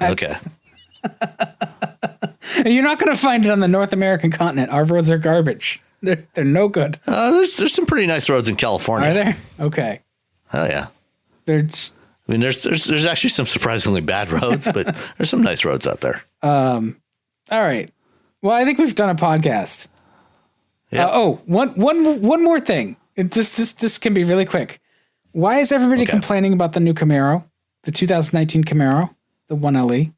Okay. You're not going to find it on the North American continent. Our roads are garbage. They're no good. There's some pretty nice roads in California. Are there? Okay. Oh yeah. There's actually some surprisingly bad roads, but there's some nice roads out there. All right. Well, I think we've done a podcast. Yep. One more thing. This can be really quick. Why is everybody complaining about the new Camaro, the 2019 Camaro, the 1LE?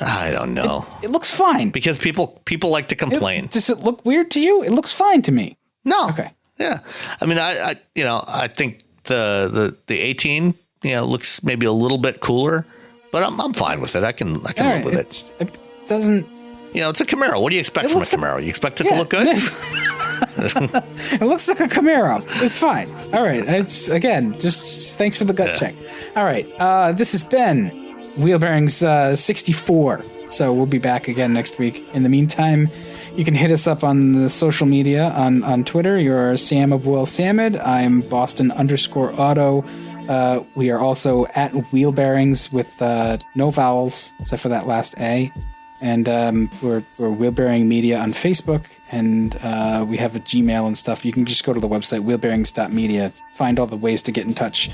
I don't know. It looks fine. Because people like to complain. Does it look weird to you? It looks fine to me. No. Okay. Yeah. I mean, I think the 18, looks maybe a little bit cooler, but I'm fine with it. I can live with it. It doesn't. It's a Camaro. What do you expect from a Camaro? You expect it to look good? It looks like a Camaro. It's fine. All right. Just thanks for the gut check. All right. This has been Wheelbearings 64. So we'll be back again next week. In the meantime, you can hit us up on the social media on Twitter. You're Sam of Will Samid. I'm Boston_auto. We are also at Wheelbearings with no vowels except for that last A. And we're Wheelbearing Media on Facebook, and we have a Gmail and stuff. You can just go to the website, wheelbearings.media, find all the ways to get in touch.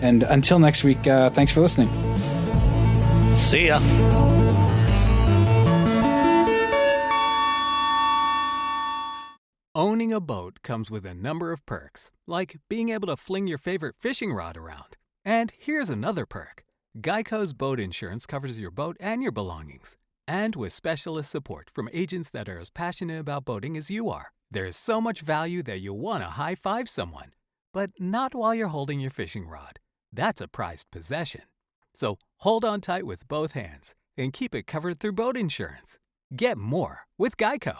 And until next week, thanks for listening. See ya. Owning a boat comes with a number of perks, like being able to fling your favorite fishing rod around. And here's another perk. Geico's boat insurance covers your boat and your belongings. And with specialist support from agents that are as passionate about boating as you are, there's so much value that you'll want to high-five someone. But not while you're holding your fishing rod. That's a prized possession. So hold on tight with both hands and keep it covered through boat insurance. Get more with Geico.